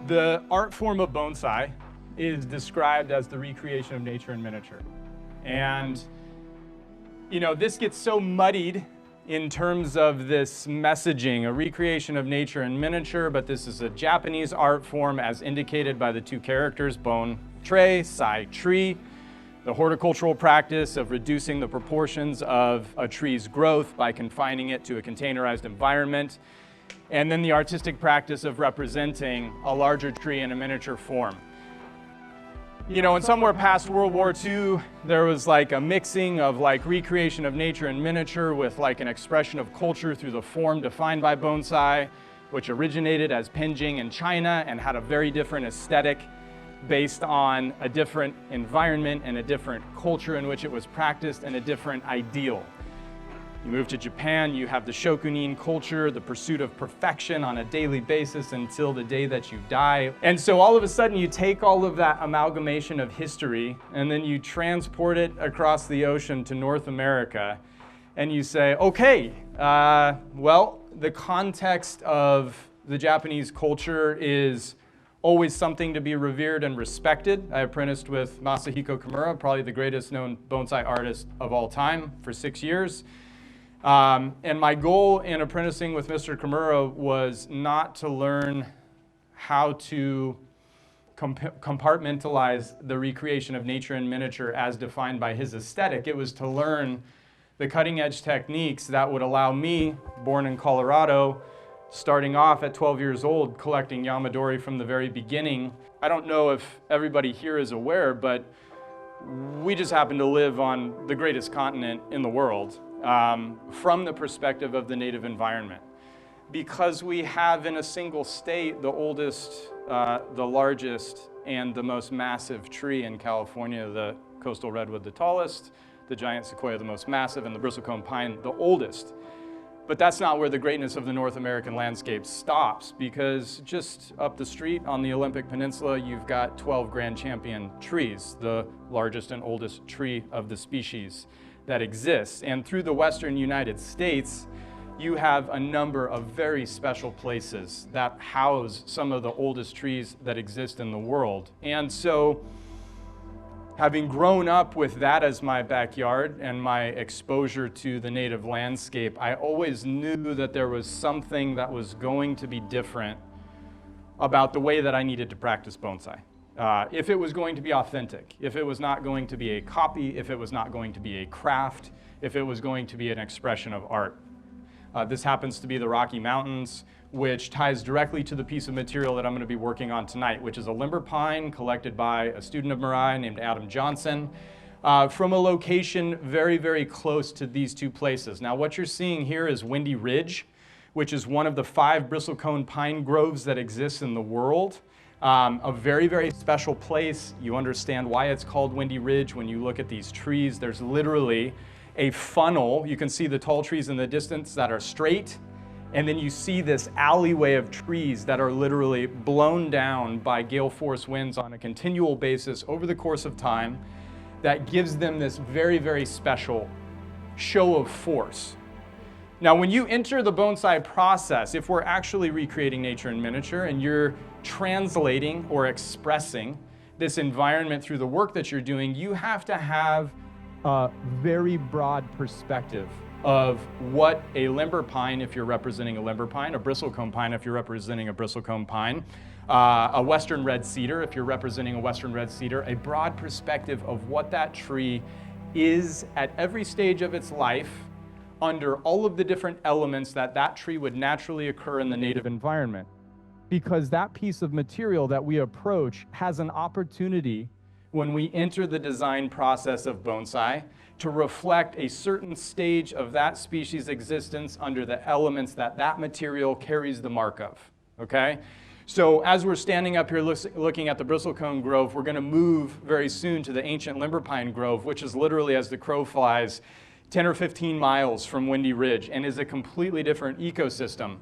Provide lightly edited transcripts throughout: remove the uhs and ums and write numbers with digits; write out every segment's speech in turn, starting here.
The art form of bonsai is described as the recreation of nature in miniature. And, you know, this gets so muddied in terms of this messaging, a recreation of nature in miniature, but this is a Japanese art form as indicated by the two characters, bon tray, sai tree, the horticultural practice of reducing the proportions of a tree's growth by confining it to a containerized environment, and then the artistic practice of representing a larger tree in a miniature form. You know, and somewhere past World War II, there was like a mixing of like recreation of nature and miniature with like an expression of culture through the form defined by bonsai, which originated as penjing in China and had a very different aesthetic based on a different environment and a different culture in which it was practiced and a different ideal. You move to Japan, you have the shokunin culture, the pursuit of perfection on a daily basis until the day that you die. And so all of a sudden you take all of that amalgamation of history and then you transport it across the ocean to North America and you say, okay, well, the context of the Japanese culture is always something to be revered and respected. I apprenticed with Masahiko Kimura, probably the greatest known bonsai artist of all time, for 6 years. And my goal in apprenticing with Mr. Kimura was not to learn how to compartmentalize the recreation of nature in miniature as defined by his aesthetic. It was to learn the cutting edge techniques that would allow me, born in Colorado, starting off at 12 years old, collecting Yamadori from the very beginning. I don't know if everybody here is aware, but we just happen to live on the greatest continent in the world from the perspective of the native environment. Because we have in a single state the oldest, the largest, and the most massive tree in California, the coastal redwood, the tallest, the giant sequoia, the most massive, and the bristlecone pine, the oldest. But that's not where the greatness of the North American landscape stops, because just up the street on the Olympic Peninsula, you've got 12 Grand Champion trees, the largest and oldest tree of the species that exists. And through the Western United States, you have a number of very special places that house some of the oldest trees that exist in the world. And so, having grown up with that as my backyard and my exposure to the native landscape, I always knew that there was something that was going to be different about the way that I needed to practice bonsai. If it was going to be authentic, if it was not going to be a copy, if it was not going to be a craft, if it was going to be an expression of art. This happens to be the Rocky Mountains, which ties directly to the piece of material that I'm going to be working on tonight, which is a limber pine collected by a student of Mirai named Adam Johnson from a location very, very close to these two places. Now, what you're seeing here is Windy Ridge, which is one of the 5 bristlecone pine groves that exists in the world. A very, very special place. You understand why it's called Windy Ridge when you look at these trees. There's literally a funnel. You can see the tall trees in the distance that are straight, and then you see this alleyway of trees that are literally blown down by gale force winds on a continual basis over the course of time that gives them this very, very special show of force. Now, when you enter the bonsai process, if we're actually recreating nature in miniature and you're translating or expressing this environment through the work that you're doing, you have to have a very broad perspective of what a limber pine, if you're representing a limber pine, a bristlecone pine, if you're representing a bristlecone pine, a western red cedar, if you're representing a western red cedar, a broad perspective of what that tree is at every stage of its life under all of the different elements that that tree would naturally occur in the native environment. Because that piece of material that we approach has an opportunity when we enter the design process of bonsai to reflect a certain stage of that species' existence under the elements that that material carries the mark of, okay? So as we're standing up here looking at the bristlecone grove, we're gonna move very soon to the ancient limber pine grove, which is literally, as the crow flies, 10 or 15 miles from Windy Ridge and is a completely different ecosystem.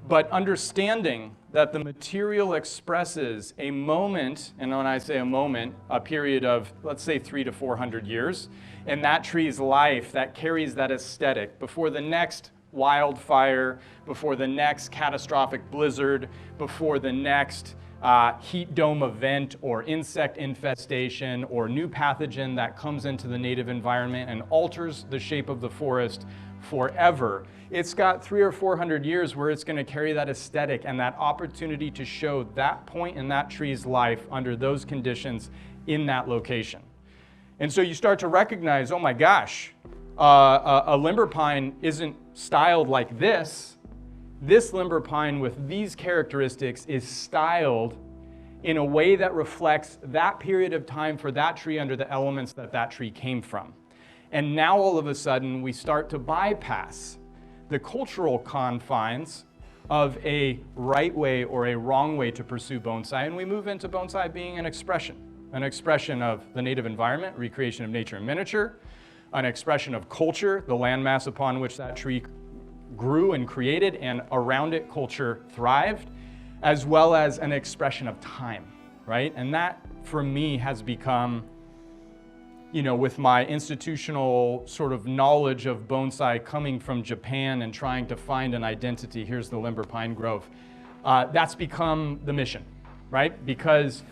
But understanding that the material expresses a moment, and when I say a moment, a period of, let's say, 300 to 400 years, in that tree's life that carries that aesthetic before the next wildfire, before the next catastrophic blizzard, before the next heat dome event or insect infestation or new pathogen that comes into the native environment and alters the shape of the forest forever. It's got 300 or 400 years where it's going to carry that aesthetic and that opportunity to show that point in that tree's life under those conditions in that location. And so you start to recognize, oh my gosh, a limber pine isn't styled like this. This limber pine with these characteristics is styled in a way that reflects that period of time for that tree under the elements that that tree came from. And now all of a sudden we start to bypass the cultural confines of a right way or a wrong way to pursue bonsai, and we move into bonsai being an expression of the native environment, recreation of nature in miniature, an expression of culture, the landmass upon which that tree grew and created and around it culture thrived, as well as an expression of time, right? And that for me has become, you know, with my institutional sort of knowledge of bonsai coming from Japan and trying to find an identity, here's the limber pine grove, that's become the mission, right? Because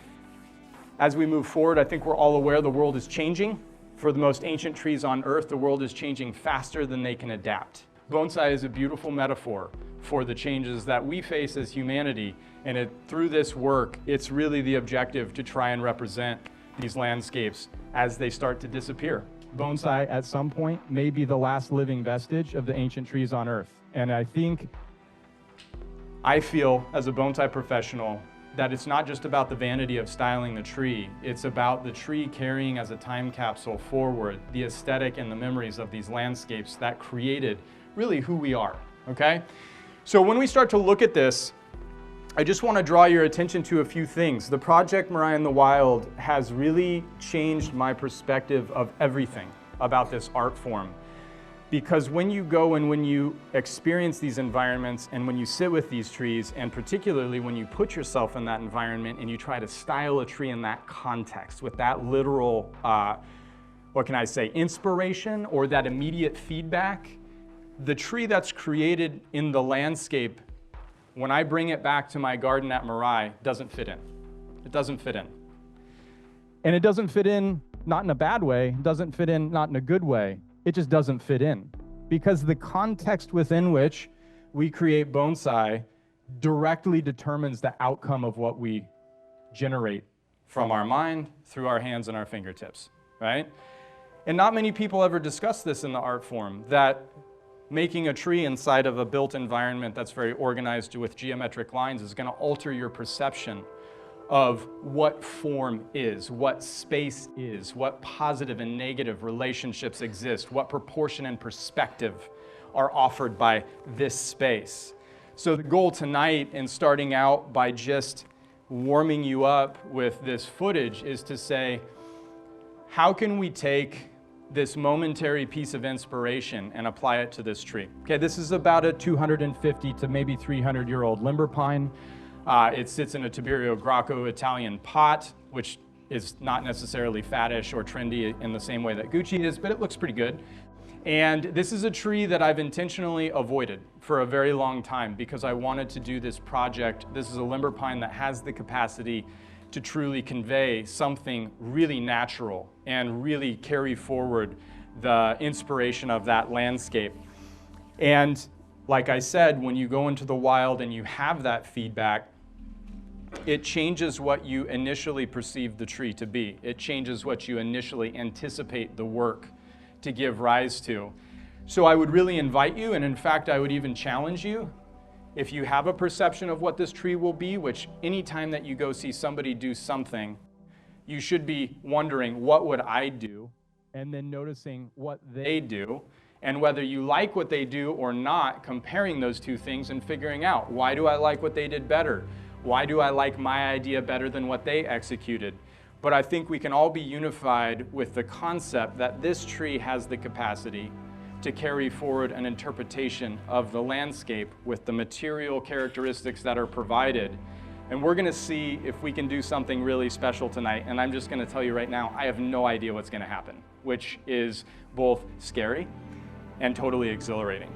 as we move forward, I think we're all aware the world is changing. For the most ancient trees on earth, the world is changing faster than they can adapt. Bonsai is a beautiful metaphor for the changes that we face as humanity, and through this work, it's really the objective to try and represent these landscapes as they start to disappear. Bonsai, at some point, may be the last living vestige of the ancient trees on earth. And I feel, as a bonsai professional, that it's not just about the vanity of styling the tree, it's about the tree carrying as a time capsule forward the aesthetic and the memories of these landscapes that created really who we are, okay? So when we start to look at this, I just want to draw your attention to a few things. The project Mirai in the Wild has really changed my perspective of everything about this art form. Because when you go and when you experience these environments and when you sit with these trees, and particularly when you put yourself in that environment and you try to style a tree in that context with that literal, inspiration or that immediate feedback, the tree that's created in the landscape, when I bring it back to my garden at Mirai, doesn't fit in. It doesn't fit in. And it doesn't fit in not in a bad way, doesn't fit in not in a good way. It just doesn't fit in. Because the context within which we create bonsai directly determines the outcome of what we generate from our mind, through our hands and our fingertips, right? And not many people ever discuss this in the art form, that making a tree inside of a built environment that's very organized with geometric lines is going to alter your perception of what form is, what space is, what positive and negative relationships exist, what proportion and perspective are offered by this space. So the goal tonight, in starting out by just warming you up with this footage, is to say, how can we take this momentary piece of inspiration and apply it to this tree? Okay, this is about a 250 to maybe 300-year-old limber pine. It sits in a Tiberio Gracco Italian pot, which is not necessarily faddish or trendy in the same way that Gucci is, but it looks pretty good. And this is a tree that I've intentionally avoided for a very long time because I wanted to do this project. This is a limber pine that has the capacity to truly convey something really natural and really carry forward the inspiration of that landscape. And like I said, when you go into the wild and you have that feedback, it changes what you initially perceive the tree to be. It changes what you initially anticipate the work to give rise to. So I would really invite you, and in fact, I would even challenge you, if you have a perception of what this tree will be, which anytime that you go see somebody do something, you should be wondering, what would I do? And then noticing what they do, and whether you like what they do or not, comparing those two things and figuring out, why do I like what they did better? Why do I like my idea better than what they executed? But I think we can all be unified with the concept that this tree has the capacity to carry forward an interpretation of the landscape with the material characteristics that are provided. And we're gonna see if we can do something really special tonight. And I'm just gonna tell you right now, I have no idea what's gonna happen, which is both scary and totally exhilarating,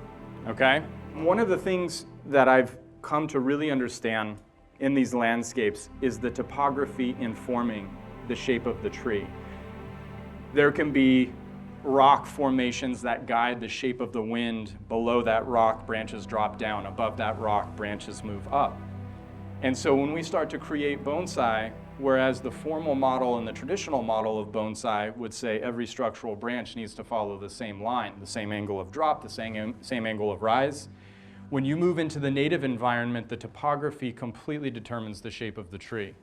okay? One of the things that I've come to really understand in these landscapes is the topography informing the shape of the tree. There can be rock formations that guide the shape of the wind. Below that rock, branches drop down. Above that rock, branches move up. And so when we start to create bonsai, whereas the formal model and the traditional model of bonsai would say every structural branch needs to follow the same line, the same angle of drop, the same angle of rise, when you move into the native environment, the topography completely determines the shape of the tree.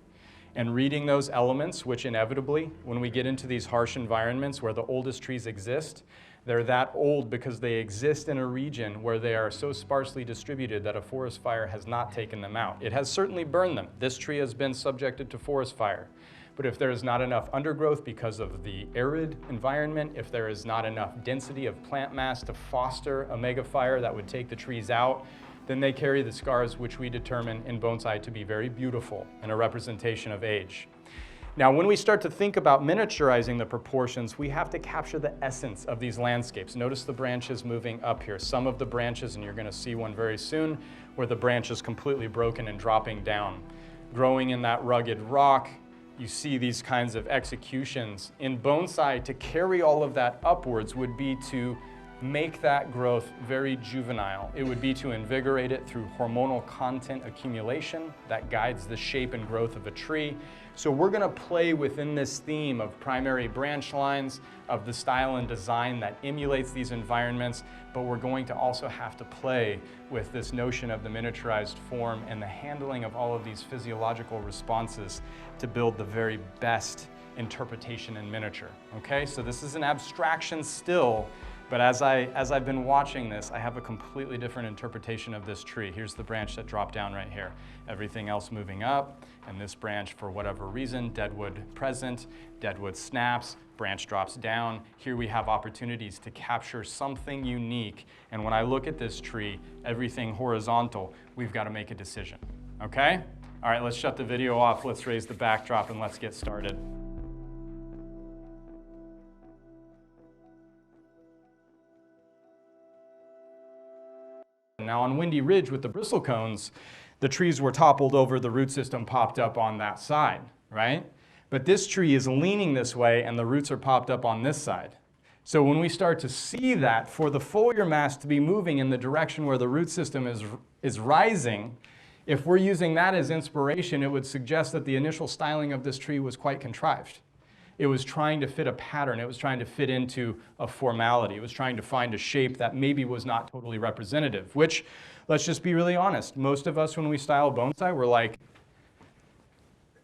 And reading those elements, which inevitably, when we get into these harsh environments where the oldest trees exist, they're that old because they exist in a region where they are so sparsely distributed that a forest fire has not taken them out. It has certainly burned them. This tree has been subjected to forest fire. But if there is not enough undergrowth because of the arid environment, if there is not enough density of plant mass to foster a mega fire that would take the trees out, then they carry the scars which we determine in bonsai to be very beautiful and a representation of age. Now, when we start to think about miniaturizing the proportions, we have to capture the essence of these landscapes. Notice the branches moving up here. Some of the branches, and you're going to see one very soon, where the branch is completely broken and dropping down. Growing in that rugged rock, you see these kinds of executions. In bonsai, to carry all of that upwards would be to make that growth very juvenile. It would be to invigorate it through hormonal content accumulation that guides the shape and growth of a tree. So we're going to play within this theme of primary branch lines, of the style and design that emulates these environments, but we're going to also have to play with this notion of the miniaturized form and the handling of all of these physiological responses to build the very best interpretation in miniature. Okay, so this is an abstraction still, but as I've been watching this, I have a completely different interpretation of this tree. Here's the branch that dropped down right here. Everything else moving up, and this branch, for whatever reason, deadwood present, deadwood snaps, branch drops down. Here we have opportunities to capture something unique. And when I look at this tree, everything horizontal, we've got to make a decision, okay? All right, let's shut the video off. Let's raise the backdrop and let's get started. Now on Windy Ridge with the bristle cones, the trees were toppled over, the root system popped up on that side, right? But this tree is leaning this way and the roots are popped up on this side. So when we start to see that, for the foliar mass to be moving in the direction where the root system is rising, if we're using that as inspiration, it would suggest that the initial styling of this tree was quite contrived. It was trying to fit a pattern. It was trying to fit into a formality. It was trying to find a shape that maybe was not totally representative, which, let's just be really honest, most of us when we style bonsai, we're like,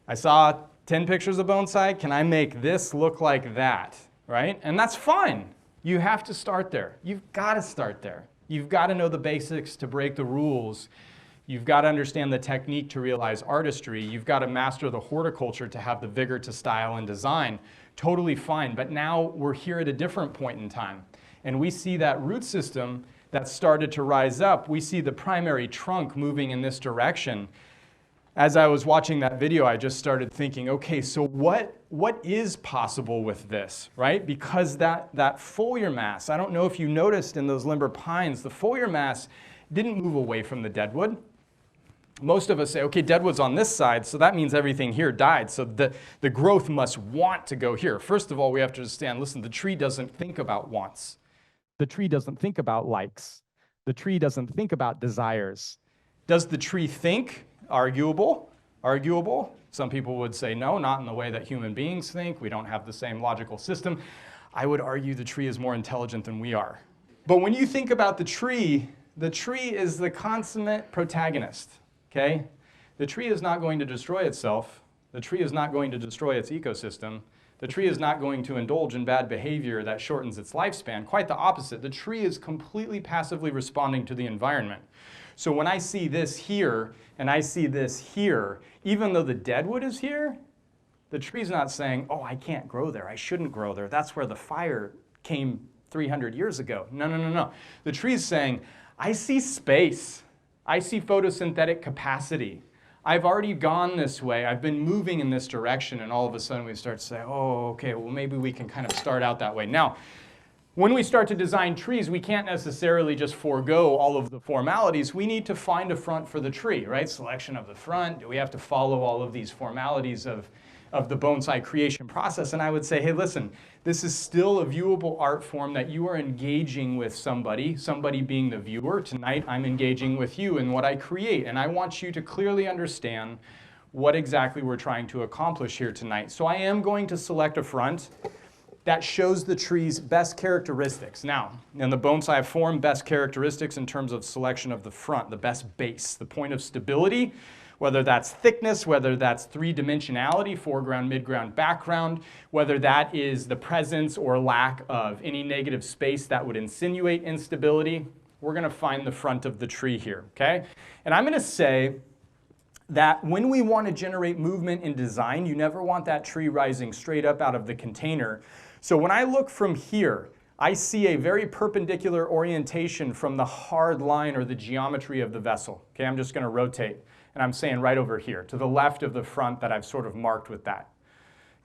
I saw 10 pictures of bonsai, can I make this look like that, right? And that's fine. You have to start there. You've got to start there. You've got to know the basics to break the rules. You've got to understand the technique to realize artistry. You've got to master the horticulture to have the vigor to style and design. Totally fine, but now we're here at a different point in time. And we see that root system that started to rise up. We see the primary trunk moving in this direction. As I was watching that video, I just started thinking, okay, so what is possible with this, right? Because that foliar mass, I don't know if you noticed in those limber pines, the foliar mass didn't move away from the deadwood. Most of us say, okay, deadwood's on this side, so that means everything here died, so the growth must want to go here. First of all, we have to understand, listen, the tree doesn't think about wants. The tree doesn't think about likes. The tree doesn't think about desires. Does the tree think? Arguable. Some people would say no, not in the way that human beings think. We don't have the same logical system. I would argue the tree is more intelligent than we are. But when you think about the tree is the consummate protagonist. Okay? The tree is not going to destroy itself. The tree is not going to destroy its ecosystem. The tree is not going to indulge in bad behavior that shortens its lifespan. Quite the opposite. The tree is completely passively responding to the environment. So when I see this here and I see this here, even though the deadwood is here, the tree's not saying, oh, I can't grow there. I shouldn't grow there. That's where the fire came 300 years ago. No. The tree's saying, I see space. I see photosynthetic capacity. I've already gone this way. I've been moving in this direction. And all of a sudden we start to say, oh, okay, well, maybe we can kind of start out that way. Now, When we start to design trees, we can't necessarily just forego all of the formalities. We need to find a front for the tree, right? Selection of the front. Do we have to follow all of these formalities of the bonsai creation process? And I would say, hey, listen, this is still a viewable art form that you are engaging with somebody being the viewer. Tonight, I'm engaging with you in what I create, and I want you to clearly understand what exactly we're trying to accomplish here tonight. So I am going to select a front that shows the tree's best characteristics. Now, in the bonsai form, best characteristics in terms of selection of the front, the best base, the point of stability, whether that's thickness, whether that's three-dimensionality, foreground, midground, background, whether that is the presence or lack of any negative space that would insinuate instability. We're gonna find the front of the tree here, okay? And I'm gonna say that when we want to generate movement in design, you never want that tree rising straight up out of the container. So when I look from here, I see a very perpendicular orientation from the hard line or the geometry of the vessel. Okay, I'm just going to rotate, and I'm saying right over here, to the left of the front that I've sort of marked with that.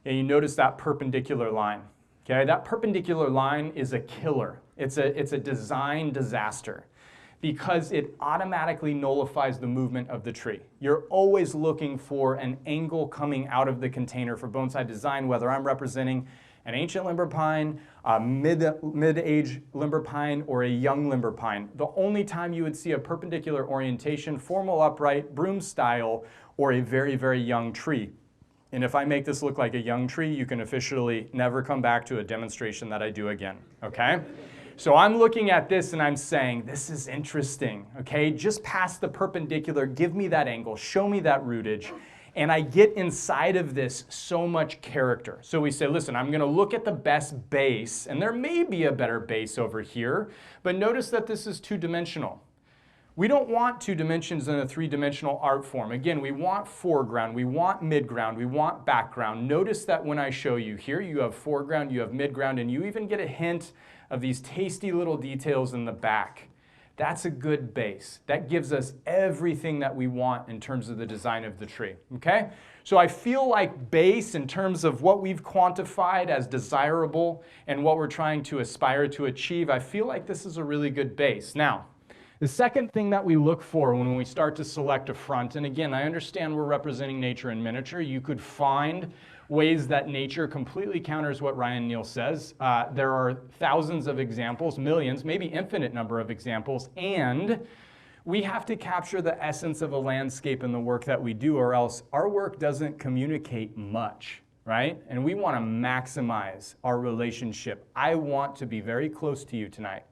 Okay, you notice that perpendicular line. Okay, that perpendicular line is a killer. It's a design disaster, because it automatically nullifies the movement of the tree. You're always looking for an angle coming out of the container for bonsai design, whether I'm representing an ancient limber pine, a mid-age limber pine, or a young limber pine. The only time you would see a perpendicular orientation, formal upright, broom style, or a very, very young tree. And if I make this look like a young tree, you can officially never come back to a demonstration that I do again, okay? So I'm looking at this and I'm saying, this is interesting, okay? Just past the perpendicular, give me that angle, show me that rootage, and I get inside of this so much character. So we say, listen, I'm gonna look at the best base, and there may be a better base over here, but notice that this is two-dimensional. We don't want two dimensions in a three-dimensional art form. Again, we want foreground, we want midground, we want background. Notice that when I show you here, you have foreground, you have midground, and you even get a hint of these tasty little details in the back. That's a good base. That gives us everything that we want in terms of the design of the tree, okay? So I feel like base in terms of what we've quantified as desirable and what we're trying to aspire to achieve, I feel like this is a really good base. Now, the second thing that we look for when we start to select a front, and again, I understand we're representing nature in miniature. You could find ways that nature completely counters what Ryan Neal says. There are thousands of examples, millions, maybe infinite number of examples, and we have to capture the essence of a landscape in the work that we do, or else our work doesn't communicate much, right? And we want to maximize our relationship. I want to be very close to you tonight.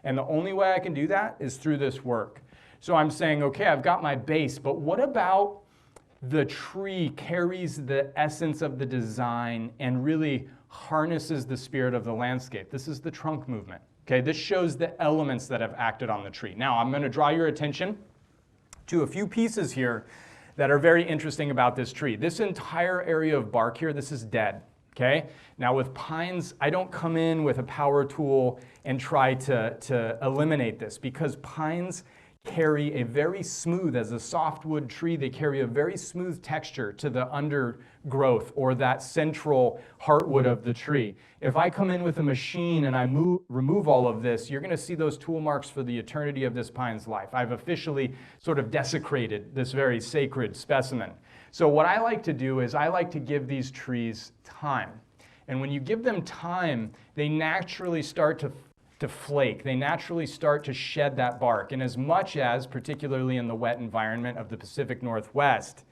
And the only way I can do that is through this work. So I'm saying, okay, I've got my base, but what about the tree carries the essence of the design and really harnesses the spirit of the landscape? This is the trunk movement. Okay, this shows the elements that have acted on the tree. Now, I'm going to draw your attention to a few pieces here that are very interesting about this tree. This entire area of bark here, this is dead. Okay? Now with pines, I don't come in with a power tool and try to eliminate this, because pines carry a very smooth, as a softwood tree, they carry a very smooth texture to the undergrowth or that central heartwood of the tree. If I come in with a machine and I remove all of this, you're going to see those tool marks for the eternity of this pine's life. I've officially sort of desecrated this very sacred specimen. So what I like to do is I like to give these trees time. And when you give them time, they naturally start to flake. They naturally start to shed that bark. And as much as, particularly in the wet environment of the Pacific Northwest,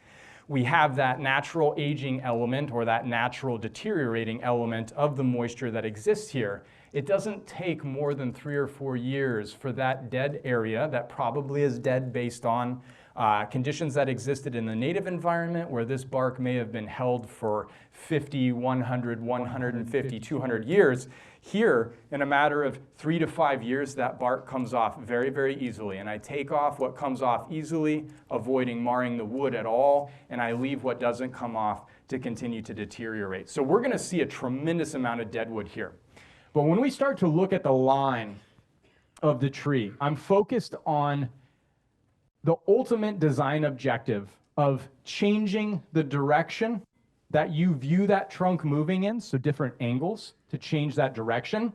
we have that natural aging element or that natural deteriorating element of the moisture that exists here, it doesn't take more than 3 or 4 years for that dead area that probably is dead based on conditions that existed in the native environment where this bark may have been held for 50, 100, 150, 200 years. Here, in a matter of 3 to 5 years, that bark comes off very, very easily. And I take off what comes off easily, avoiding marring the wood at all, and I leave what doesn't come off to continue to deteriorate. So we're going to see a tremendous amount of dead wood here. But when we start to look at the line of the tree, I'm focused on the ultimate design objective of changing the direction that you view that trunk moving in, so different angles to change that direction.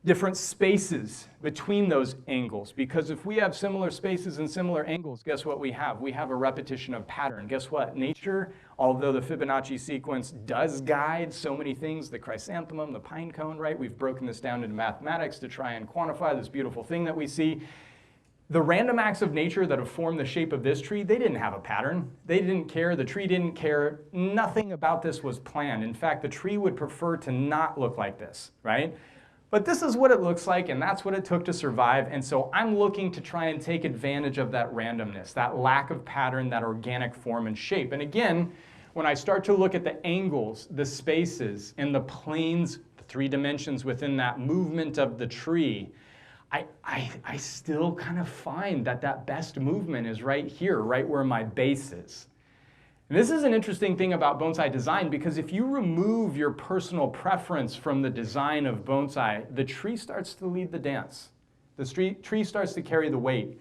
different spaces between those angles. Because if we have similar spaces and similar angles, guess what we have? We have a repetition of pattern. Guess what? Nature, although the Fibonacci sequence does guide so many things, the chrysanthemum, the pine cone, right? We've broken this down into mathematics to try and quantify this beautiful thing that we see. The random acts of nature that have formed the shape of this tree, they didn't have a pattern. They didn't care. The tree didn't care. Nothing about this was planned. In fact, the tree would prefer to not look like this, right? But this is what it looks like, and that's what it took to survive. And so I'm looking to try and take advantage of that randomness, that lack of pattern, that organic form and shape. And again, when I start to look at the angles, the spaces, and the planes, the 3 dimensions within that movement of the tree, I still kind of find that that best movement is right here, right where my base is. And this is an interesting thing about bonsai design, because if you remove your personal preference from the design of bonsai, the tree starts to lead the dance. The tree starts to carry the weight.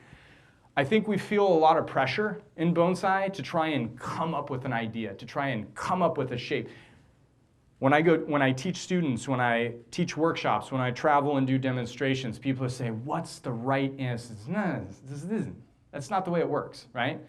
I think we feel a lot of pressure in bonsai to try and come up with an idea, to try and come up with a shape. When I teach students, when I teach workshops, when I travel and do demonstrations, people say, what's the right answer? No, this isn't. That's not the way it works, right?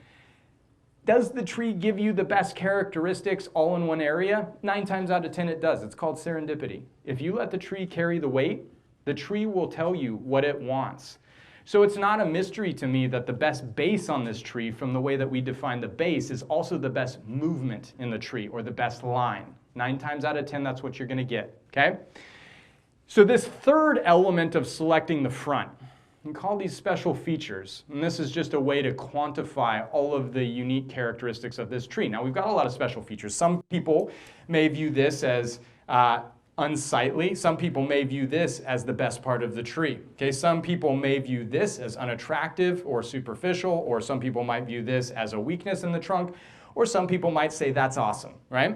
Does the tree give you the best characteristics all in one area? 9 times out of 10 it does. It's called serendipity. If you let the tree carry the weight, the tree will tell you what it wants. So it's not a mystery to me that the best base on this tree, from the way that we define the base, is also the best movement in the tree, or the best line. 9 times out of 10, that's what you're going to get, okay? So this third element of selecting the front, we call these special features, and this is just a way to quantify all of the unique characteristics of this tree. Now, we've got a lot of special features. Some people may view this as unsightly. Some people may view this as the best part of the tree. Okay, some people may view this as unattractive or superficial, or some people might view this as a weakness in the trunk, or some people might say that's awesome, right?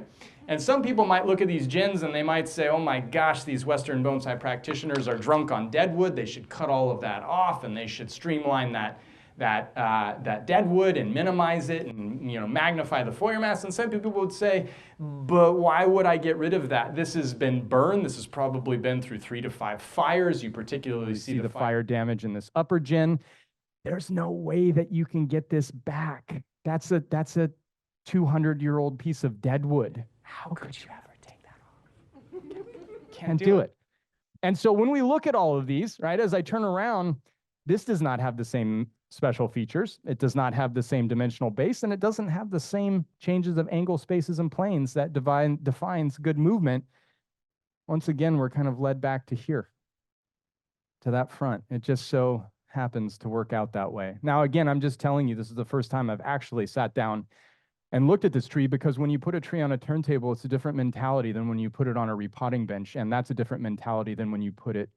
And some people might look at these gens and they might say, oh my gosh, these Western bonsai practitioners are drunk on deadwood. They should cut all of that off, and they should streamline that deadwood and minimize it and magnify the foyer mass. And some people would say, but why would I get rid of that? This has been burned. This has probably been through 3 to 5 fires. You particularly see the fire damage in this upper gen. There's no way that you can get this back. That's a 200-year-old piece of deadwood. How could you ever take that off? Can't do it. And so when we look at all of these, right, as I turn around, this does not have the same special features. It does not have the same dimensional base, and it doesn't have the same changes of angle, spaces, and planes that defines good movement. Once again, we're kind of led back to here, to that front. It just so happens to work out that way. Now, again, I'm just telling you, this is the first time I've actually sat down and looked at this tree, because when you put a tree on a turntable, it's a different mentality than when you put it on a repotting bench, and that's a different mentality than when you put it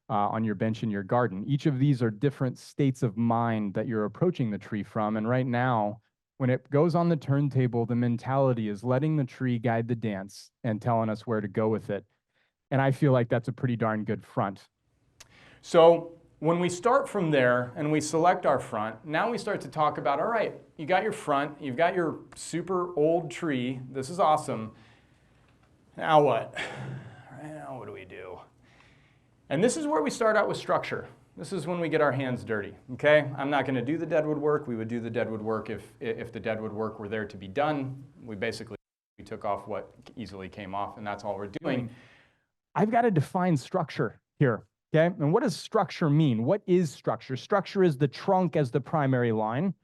on your bench in your garden. Each of these are different states of mind that you're approaching the tree from, and right now, when it goes on the turntable, the mentality is letting the tree guide the dance and telling us where to go with it, and I feel like that's a pretty darn good front. So when we start from there and we select our front, now we start to talk about, all right, you got your front, you've got your super old tree, this is awesome. Now what? All right, now what do we do? And this is where we start out with structure. This is when we get our hands dirty, okay? I'm not going to do the deadwood work. We would do the deadwood work if the deadwood work were there to be done. We took off what easily came off, and that's all we're doing. I've got to define structure here. Okay, and what does structure mean? What is structure? Structure is the trunk as the primary line.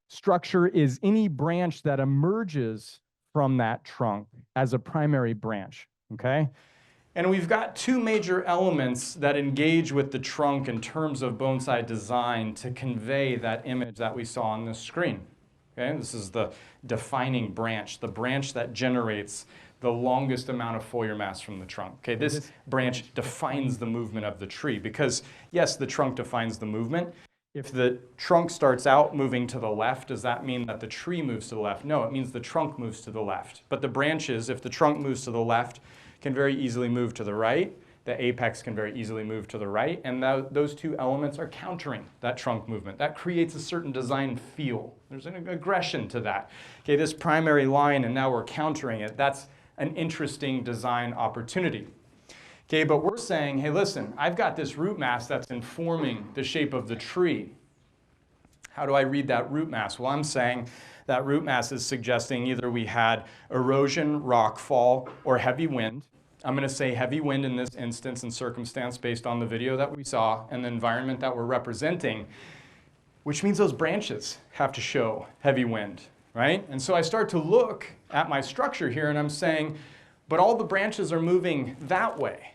Structure is any branch that emerges from that trunk as a primary branch, okay? And we've got 2 major elements that engage with the trunk in terms of bonsai design to convey that image that we saw on the screen. Okay, this is the defining branch, the branch that generates the longest amount of foliar mass from the trunk. Okay, this branch defines the movement of the tree, because yes, the trunk defines the movement. If the trunk starts out moving to the left, does that mean that the tree moves to the left? No, it means the trunk moves to the left. But the branches, if the trunk moves to the left, can very easily move to the right. The apex can very easily move to the right, and those 2 elements are countering that trunk movement. That creates a certain design feel. There's an aggression to that. Okay, this primary line, and now we're countering it. That's an interesting design opportunity. Okay, but we're saying, hey, listen, I've got this root mass that's informing the shape of the tree. How do I read that root mass? Well, I'm saying that root mass is suggesting either we had erosion, rockfall, or heavy wind. I'm going to say heavy wind in this instance and circumstance based on the video that we saw and the environment that we're representing, which means those branches have to show heavy wind, right? And so I start to look at my structure here and I'm saying, but all the branches are moving that way.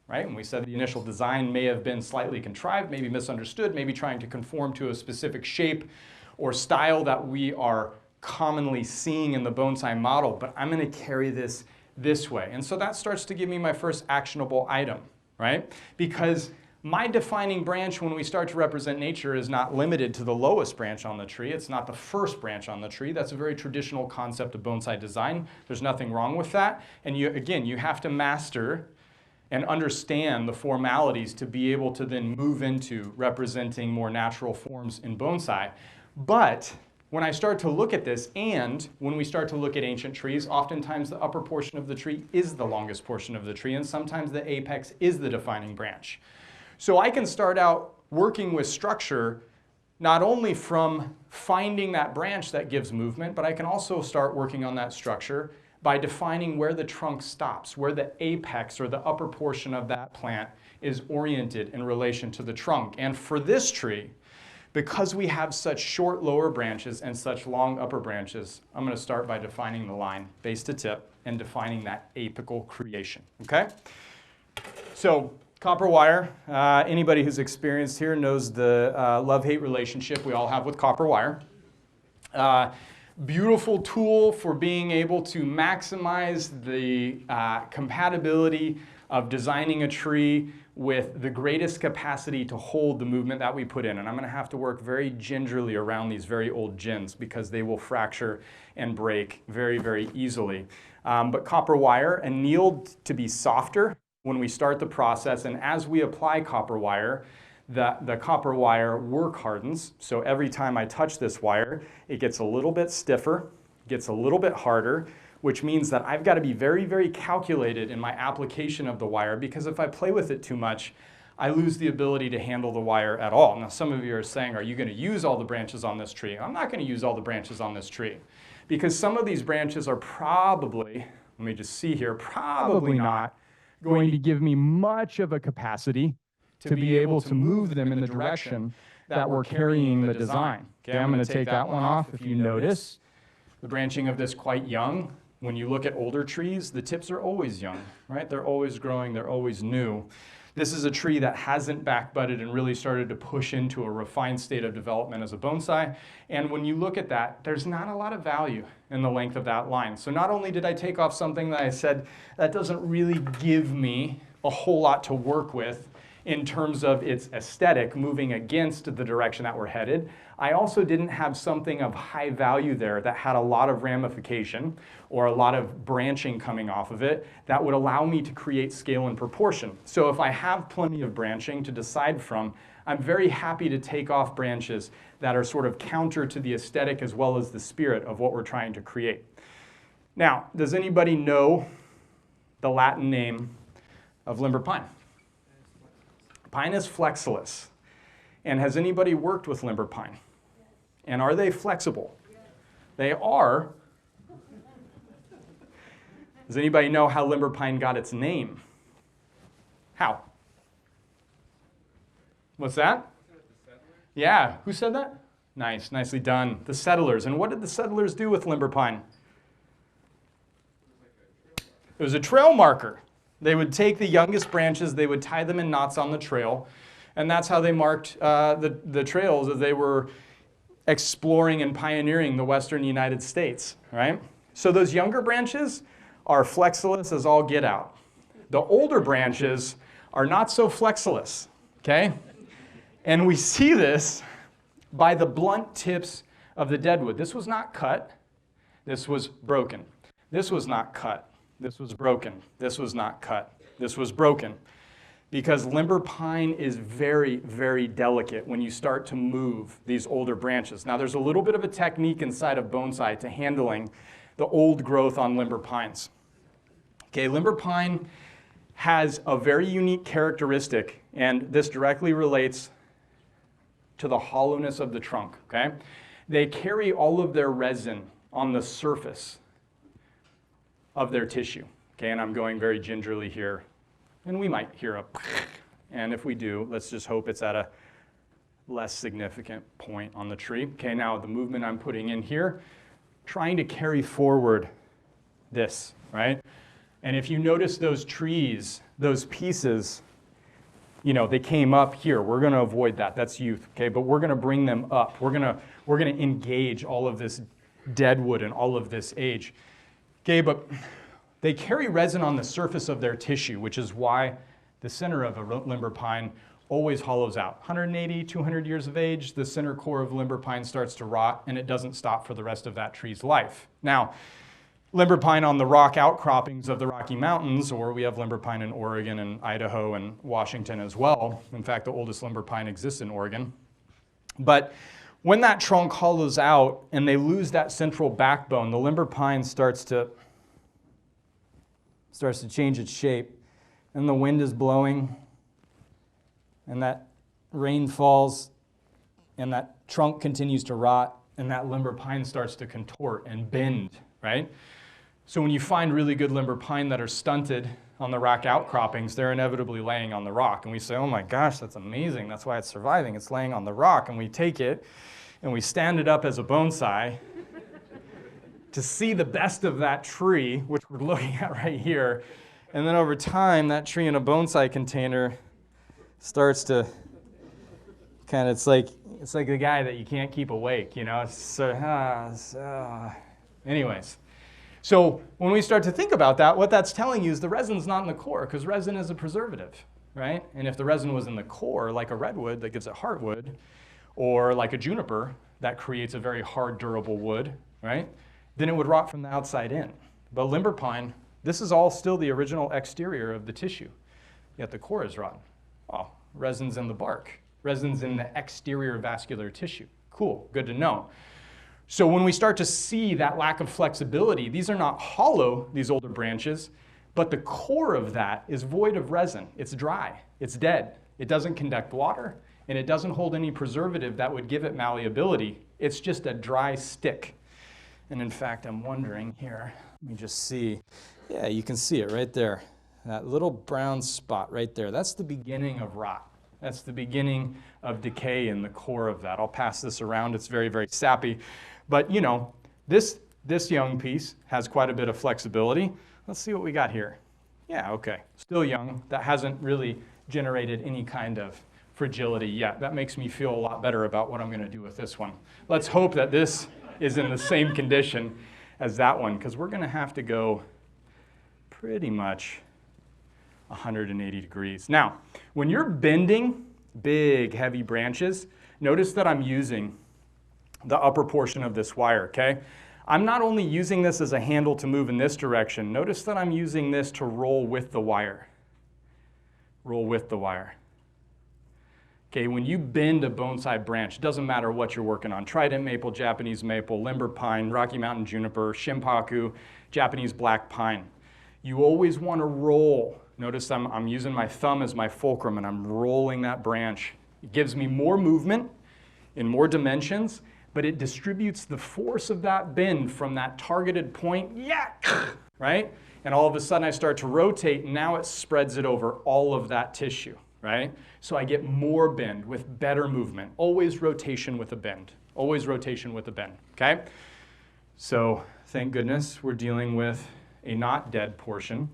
Right? And we said the initial design may have been slightly contrived, maybe misunderstood, maybe trying to conform to a specific shape or style that we are commonly seeing in the bonsai model, but I'm going to carry this way. And so that starts to give me my first actionable item, right? Because my defining branch when we start to represent nature is not limited to the lowest branch on the tree. It's not the first branch on the tree. That's a very traditional concept of bonsai design. There's nothing wrong with that. And you have to master and understand the formalities to be able to then move into representing more natural forms in bonsai. But when I start to look at this, and when we start to look at ancient trees, oftentimes the upper portion of the tree is the longest portion of the tree, and sometimes the apex is the defining branch. So I can start out working with structure not only from finding that branch that gives movement, but I can also start working on that structure by defining where the trunk stops, where the apex or the upper portion of that plant is oriented in relation to the trunk. And for this tree, because we have such short lower branches and such long upper branches, I'm going to start by defining the line base to tip and defining that apical creation, okay? So copper wire, anybody who's experienced here knows the love-hate relationship we all have with copper wire. Beautiful tool for being able to maximize the compatibility of designing a tree with the greatest capacity to hold the movement that we put in. And I'm going to have to work very gingerly around these very old gins because they will fracture and break very, very easily. But copper wire annealed to be softer when we start the process, and as we apply copper wire, the copper wire work hardens. So every time I touch this wire, it gets a little bit stiffer, gets a little bit harder, which means that I've got to be very, very calculated in my application of the wire, because if I play with it too much, I lose the ability to handle the wire at all. Now, some of you are saying, are you going to use all the branches on this tree? I'm not going to use all the branches on this tree, because some of these branches are probably, let me just see here, probably not going to give me much of a capacity to be able to move them in the direction that we're carrying the design. Okay, I'm going to take that one off. If you notice, the branching of this quite young. When you look at older trees, the tips are always young, right? They're always growing, they're always new. This is a tree that hasn't back-budded and really started to push into a refined state of development as a bonsai. And when you look at that, there's not a lot of value in the length of that line. So not only did I take off something that I said that doesn't really give me a whole lot to work with in terms of its aesthetic moving against the direction that we're headed, I also didn't have something of high value there that had a lot of ramification or a lot of branching coming off of it that would allow me to create scale and proportion. So if I have plenty of branching to decide from, I'm very happy to take off branches that are sort of counter to the aesthetic as well as the spirit of what we're trying to create. Now, does anybody know the Latin name of limber pine? Pinus flexilis. And has anybody worked with limber pine? And are they flexible? They are. Does anybody know how limber pine got its name? How? What's that? Yeah, who said that? Nice, nicely done. The settlers. And what did the settlers do with limber pine? It was a trail marker. They would take the youngest branches, they would tie them in knots on the trail, and that's how they marked the trails as they were exploring and pioneering the western United States, right? So those younger branches are flexilous as all get out. The older branches are not so flexilous, okay? And we see this by the blunt tips of the deadwood. This was not cut, this was broken. This was not cut. This was broken. This was not cut. This was broken. Because limber pine is very, very delicate when you start to move these older branches. Now, there's a little bit of a technique inside of bonsai to handling the old growth on limber pines. Okay, limber pine has a very unique characteristic, and this directly relates to the hollowness of the trunk, okay? They carry all of their resin on the surface of their tissue, okay? And I'm going very gingerly here, and we might hear a and if we do, let's just hope it's at a less significant point on the tree. Okay, now the movement I'm putting in here, trying to carry forward this, right? And if you notice those trees, those pieces, they came up here. We're going to avoid that. That's youth, okay? But we're going to bring them up. We're going to engage all of this dead wood and all of this age. Okay, but they carry resin on the surface of their tissue, which is why the center of a limber pine always hollows out. 180, 200 years of age, the center core of limber pine starts to rot, and it doesn't stop for the rest of that tree's life. Now, limber pine on the rock outcroppings of the Rocky Mountains, or we have limber pine in Oregon and Idaho and Washington as well. In fact, the oldest limber pine exists in Oregon. But when that trunk hollows out and they lose that central backbone, the limber pine starts to change its shape. And the wind is blowing, and that rain falls, and that trunk continues to rot, and that limber pine starts to contort and bend, right? So when you find really good limber pine that are stunted on the rock outcroppings, they're inevitably laying on the rock. And we say, oh my gosh, that's amazing. That's why it's surviving. It's laying on the rock. And we take it, and we stand it up as a bonsai to see the best of that tree, which we're looking at right here. And then over time, that tree in a bonsai container starts to it's like the guy that you can't keep awake, Anyways, so when we start to think about that, what that's telling you is the resin's not in the core, because resin is a preservative, right? And if the resin was in the core, like a redwood that gives it heartwood, or like a juniper that creates a very hard, durable wood, right? Then it would rot from the outside in. But limber pine, this is all still the original exterior of the tissue, yet the core is rotten. Oh, resin's in the bark. Resin's in the exterior vascular tissue. Cool, good to know. So when we start to see that lack of flexibility, these are not hollow, these older branches, but the core of that is void of resin. It's dry, it's dead. It doesn't conduct water, and it doesn't hold any preservative that would give it malleability. It's just a dry stick. And in fact, I'm wondering here, let me just see. Yeah, you can see it right there. That little brown spot right there. That's the beginning of rot. That's the beginning of decay in the core of that. I'll pass this around. It's very, very sappy. But this young piece has quite a bit of flexibility. Let's see what we got here. Yeah, okay. Still young. That hasn't really generated any kind of fragility yet. That makes me feel a lot better about what I'm going to do with this one. Let's hope that this is in the same condition as that one, because we're going to have to go pretty much 180 degrees. Now, when you're bending big, heavy branches, notice that I'm using the upper portion of this wire, okay? I'm not only using this as a handle to move in this direction. Notice that I'm using this to roll with the wire. Roll with the wire. Okay, when you bend a bonsai branch, it doesn't matter what you're working on. Trident maple, Japanese maple, limber pine, Rocky Mountain juniper, shimpaku, Japanese black pine. You always want to roll. Notice I'm using my thumb as my fulcrum, and I'm rolling that branch. It gives me more movement in more dimensions, but it distributes the force of that bend from that targeted point, right? And all of a sudden I start to rotate, and now it spreads it over all of that tissue, right? So I get more bend with better movement. Always rotation with a bend. Always rotation with a bend, okay? So thank goodness we're dealing with a not dead portion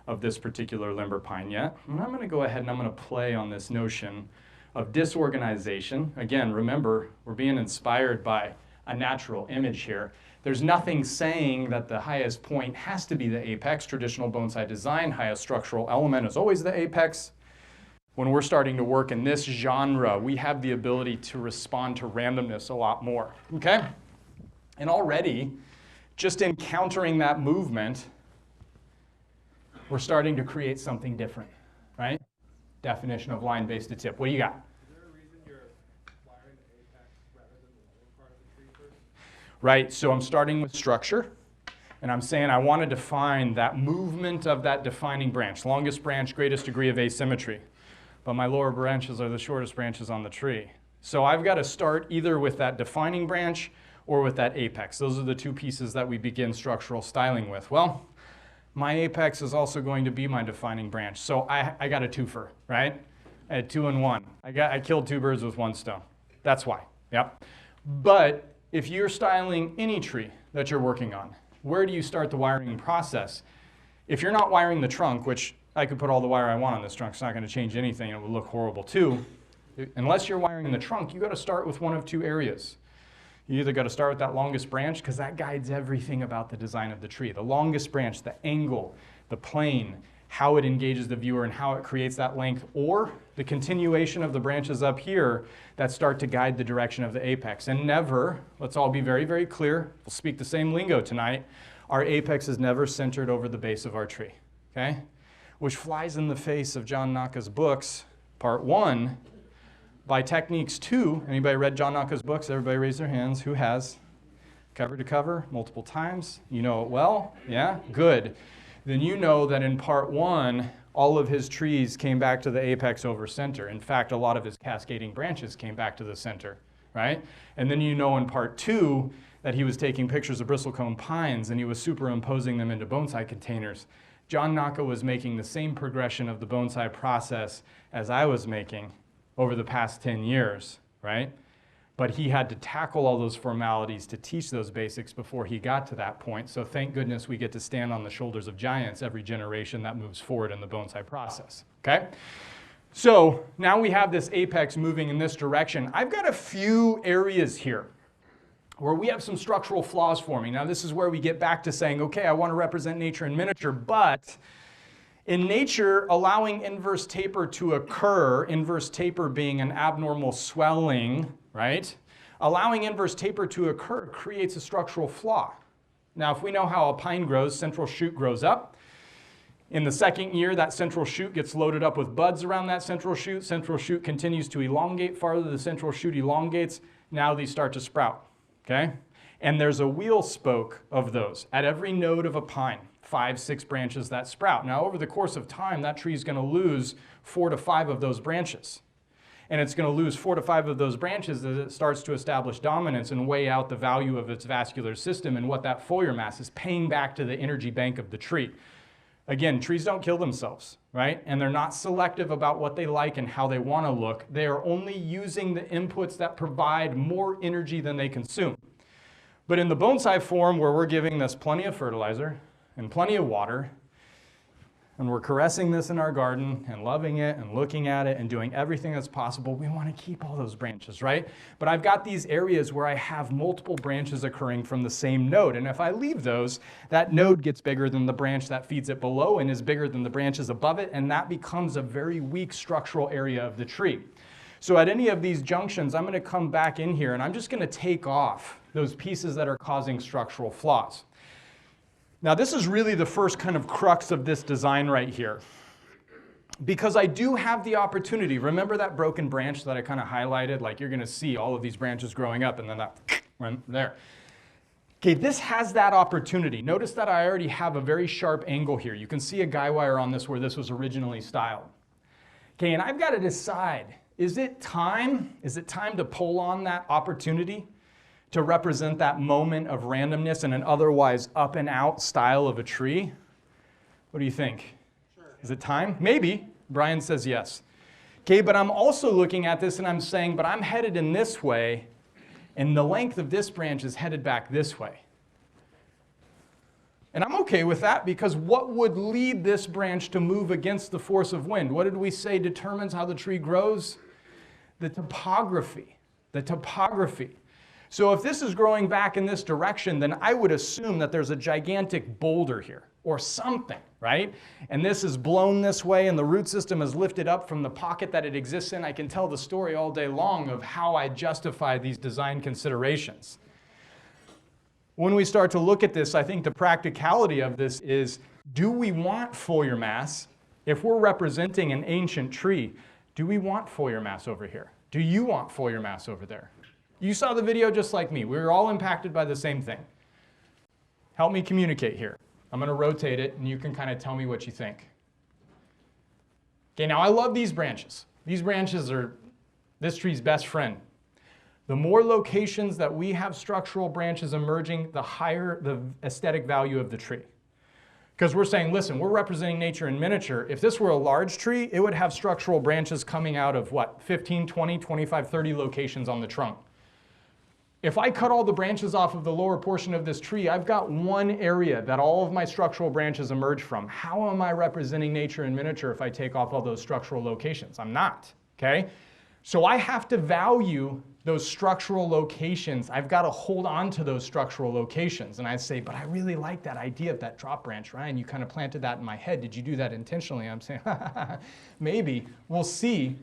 of this particular limber pine yet. And I'm going to go ahead and I'm going to play on this notion of disorganization. Again, remember, we're being inspired by a natural image here. There's nothing saying that the highest point has to be the apex. Traditional bonsai design, highest structural element is always the apex. When we're starting to work in this genre, we have the ability to respond to randomness a lot more, okay? And already, just encountering that movement, we're starting to create something different, right? Definition of line base to tip. What do you got? Is there a reason you're wiring the apex rather than the lower part of the tree first? Right, so I'm starting with structure, And I'm saying I want to define that movement of that defining branch, longest branch, greatest degree of asymmetry. But my lower branches are the shortest branches on the tree. So I've got to start either with that defining branch or with that apex. Those are the two pieces that we begin structural styling with. Well, my apex is also going to be my defining branch. So I got a twofer, right? I had 2 in 1. I killed 2 birds with 1 stone. That's why, yep. But if you're styling any tree that you're working on, where do you start the wiring process? If you're not wiring the trunk, which I could put all the wire I want on this trunk, it's not going to change anything, it would look horrible too. Unless you're wiring the trunk, you got to start with one of 2 areas. You either got to start with that longest branch, because that guides everything about the design of the tree. The longest branch, the angle, the plane, how it engages the viewer and how it creates that length, or the continuation of the branches up here that start to guide the direction of the apex. And never, let's all be very, very clear, we'll speak the same lingo tonight, our apex is never centered over the base of our tree, okay? Which flies in the face of John Naka's books, part 1, by techniques 2. Anybody read John Naka's books? Everybody raise their hands. Who has? Cover to cover, multiple times. You know it well? Yeah? Good. Then you know that in part 1, all of his trees came back to the apex over center. In fact, a lot of his cascading branches came back to the center, right? And then you know in part 2 that he was taking pictures of bristlecone pines and he was superimposing them into bonsai containers. John Naka was making the same progression of the bonsai process as I was making over the past 10 years, right? But he had to tackle all those formalities to teach those basics before he got to that point. So thank goodness we get to stand on the shoulders of giants every generation that moves forward in the bonsai process, okay? So now we have this apex moving in this direction. I've got a few areas here where we have some structural flaws forming. Now this is where we get back to saying, okay, I want to represent nature in miniature, but in nature, allowing inverse taper to occur, inverse taper being an abnormal swelling, right? Allowing inverse taper to occur creates a structural flaw. Now, if we know how a pine grows, central shoot grows up. In the second year, that central shoot gets loaded up with buds around that central shoot. Central shoot continues to elongate farther. The central shoot elongates. Now these start to sprout, okay? And there's a wheel spoke of those at every node of a pine. 5, 6 branches that sprout. Now, over the course of time, that tree is going to lose 4 to 5 of those branches. And it's going to lose 4 to 5 of those branches as it starts to establish dominance and weigh out the value of its vascular system and what that foliar mass is paying back to the energy bank of the tree. Again, trees don't kill themselves, right? And they're not selective about what they like and how they want to look. They are only using the inputs that provide more energy than they consume. But in the bonsai form, where we're giving this plenty of fertilizer and plenty of water, and we're caressing this in our garden and loving it and looking at it and doing everything that's possible, we want to keep all those branches, right? But I've got these areas where I have multiple branches occurring from the same node. And if I leave those, that node gets bigger than the branch that feeds it below and is bigger than the branches above it, and that becomes a very weak structural area of the tree. So at any of these junctions, I'm going to come back in here and I'm just going to take off those pieces that are causing structural flaws. Now, this is really the first kind of crux of this design right here. Because I do have the opportunity, remember that broken branch that I kind of highlighted? Like you're going to see all of these branches growing up and then that right there. Okay, this has that opportunity. Notice that I already have a very sharp angle here. You can see a guy wire on this where this was originally styled. Okay, and I've got to decide, is it time to pull on that opportunity to represent that moment of randomness in an otherwise up and out style of a tree? What do you think? Sure. Is it time? Maybe. Brian says yes. Okay, but I'm also looking at this and I'm saying, but I'm headed in this way and the length of this branch is headed back this way. And I'm okay with that because what would lead this branch to move against the force of wind? What did we say determines how the tree grows? The topography. The topography. So if this is growing back in this direction, then I would assume that there's a gigantic boulder here or something, right? And this is blown this way and the root system is lifted up from the pocket that it exists in. I can tell the story all day long of how I justify these design considerations. When we start to look at this, I think the practicality of this is, do we want foliar mass? If we're representing an ancient tree, do we want foliar mass over here? Do you want foliar mass over there? You saw the video just like me. We were all impacted by the same thing. Help me communicate here. I'm going to rotate it, and you can kind of tell me what you think. Okay, now I love these branches. These branches are this tree's best friend. The more locations that we have structural branches emerging, the higher the aesthetic value of the tree. Because we're saying, listen, we're representing nature in miniature. If this were a large tree, it would have structural branches coming out of what, 15, 20, 25, 30 locations on the trunk. If I cut all the branches off of the lower portion of this tree, I've got one area that all of my structural branches emerge from. How am I representing nature in miniature if I take off all those structural locations? I'm not, okay? So I have to value those structural locations. I've got to hold on to those structural locations. And I say, but I really like that idea of that drop branch, Ryan. You kind of planted that in my head. Did you do that intentionally? I'm saying, maybe. We'll see.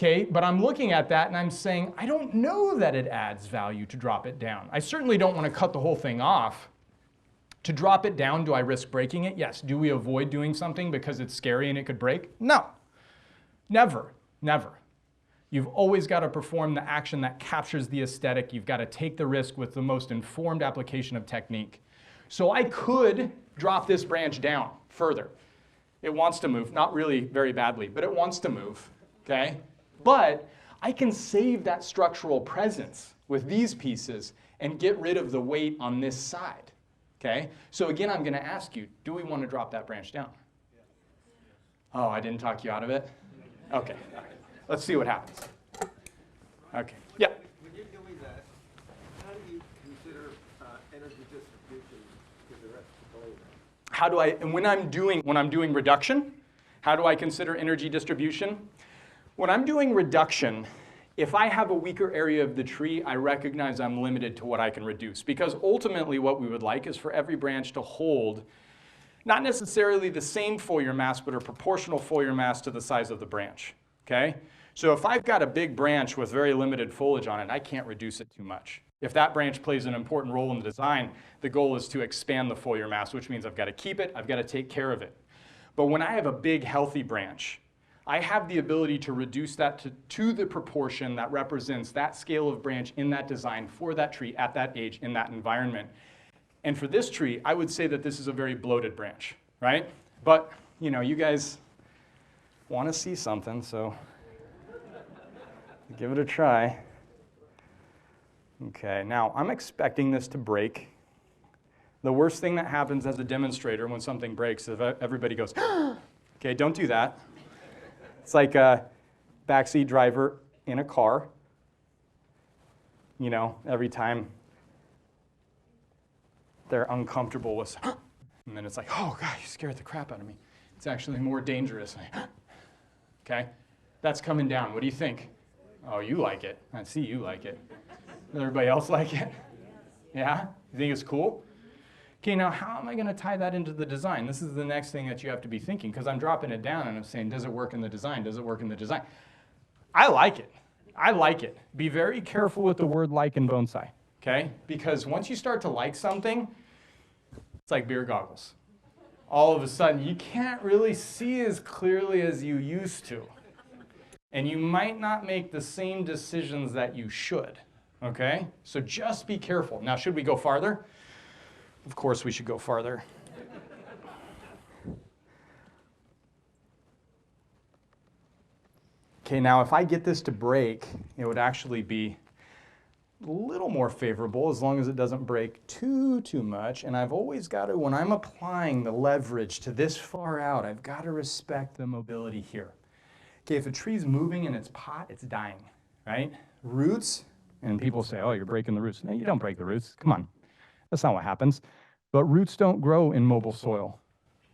Okay, but I'm looking at that and I'm saying, I don't know that it adds value to drop it down. I certainly don't want to cut the whole thing off. To drop it down, do I risk breaking it? Yes. Do we avoid doing something because it's scary and it could break? No. Never. Never. You've always got to perform the action that captures the aesthetic. You've got to take the risk with the most informed application of technique. So I could drop this branch down further. It wants to move, not really very badly, but it wants to move, okay? But I can save that structural presence with these pieces and get rid of the weight on this side, okay? So again, I'm going to ask you, do we want to drop that branch down? Oh, I didn't talk you out of it? Okay. Let's see what happens. Okay. Yeah. When you're doing that, how do you consider energy distribution to the rest of the blade? How do I, and when I'm doing reduction, how do I consider energy distribution? When I'm doing reduction, if I have a weaker area of the tree, I recognize I'm limited to what I can reduce. Because ultimately what we would like is for every branch to hold not necessarily the same foliar mass, but a proportional foliar mass to the size of the branch, okay? So if I've got a big branch with very limited foliage on it, I can't reduce it too much. If that branch plays an important role in the design, the goal is to expand the foliar mass, which means I've got to keep it, I've got to take care of it. But when I have a big, healthy branch, I have the ability to reduce that to the proportion that represents that scale of branch in that design for that tree at that age in that environment. And for this tree, I would say that this is a very bloated branch, right? But, you know, you guys want to see something, so give it a try. Okay, now I'm expecting this to break. The worst thing that happens as a demonstrator when something breaks is everybody goes, okay, don't do that. It's like a backseat driver in a car. You know, every time they're uncomfortable with, and then it's like, oh God, you scared the crap out of me. It's actually more dangerous. Okay, that's coming down. What do you think? Oh, you like it. I see you like it. Does everybody else like it? Yeah? You think it's cool? Okay, now how am I going to tie that into the design? This is the next thing that you have to be thinking, because I'm dropping it down and I'm saying, does it work in the design? Does it work in the design? I like it. I like it. Be very careful with the word like in bonsai, okay? Because once you start to like something, it's like beer goggles. All of a sudden, you can't really see as clearly as you used to. And you might not make the same decisions that you should, okay? So just be careful. Now, should we go farther? Of course we should go farther. Okay, now if I get this to break, it would actually be a little more favorable as long as it doesn't break too much. And I've always got to, when I'm applying the leverage to this far out, I've got to respect the mobility here. Okay, if a tree's moving in its pot, it's dying, right? Roots, and people say, oh, you're breaking the roots. No, you don't break the roots. Come on. That's not what happens. But roots don't grow in mobile soil.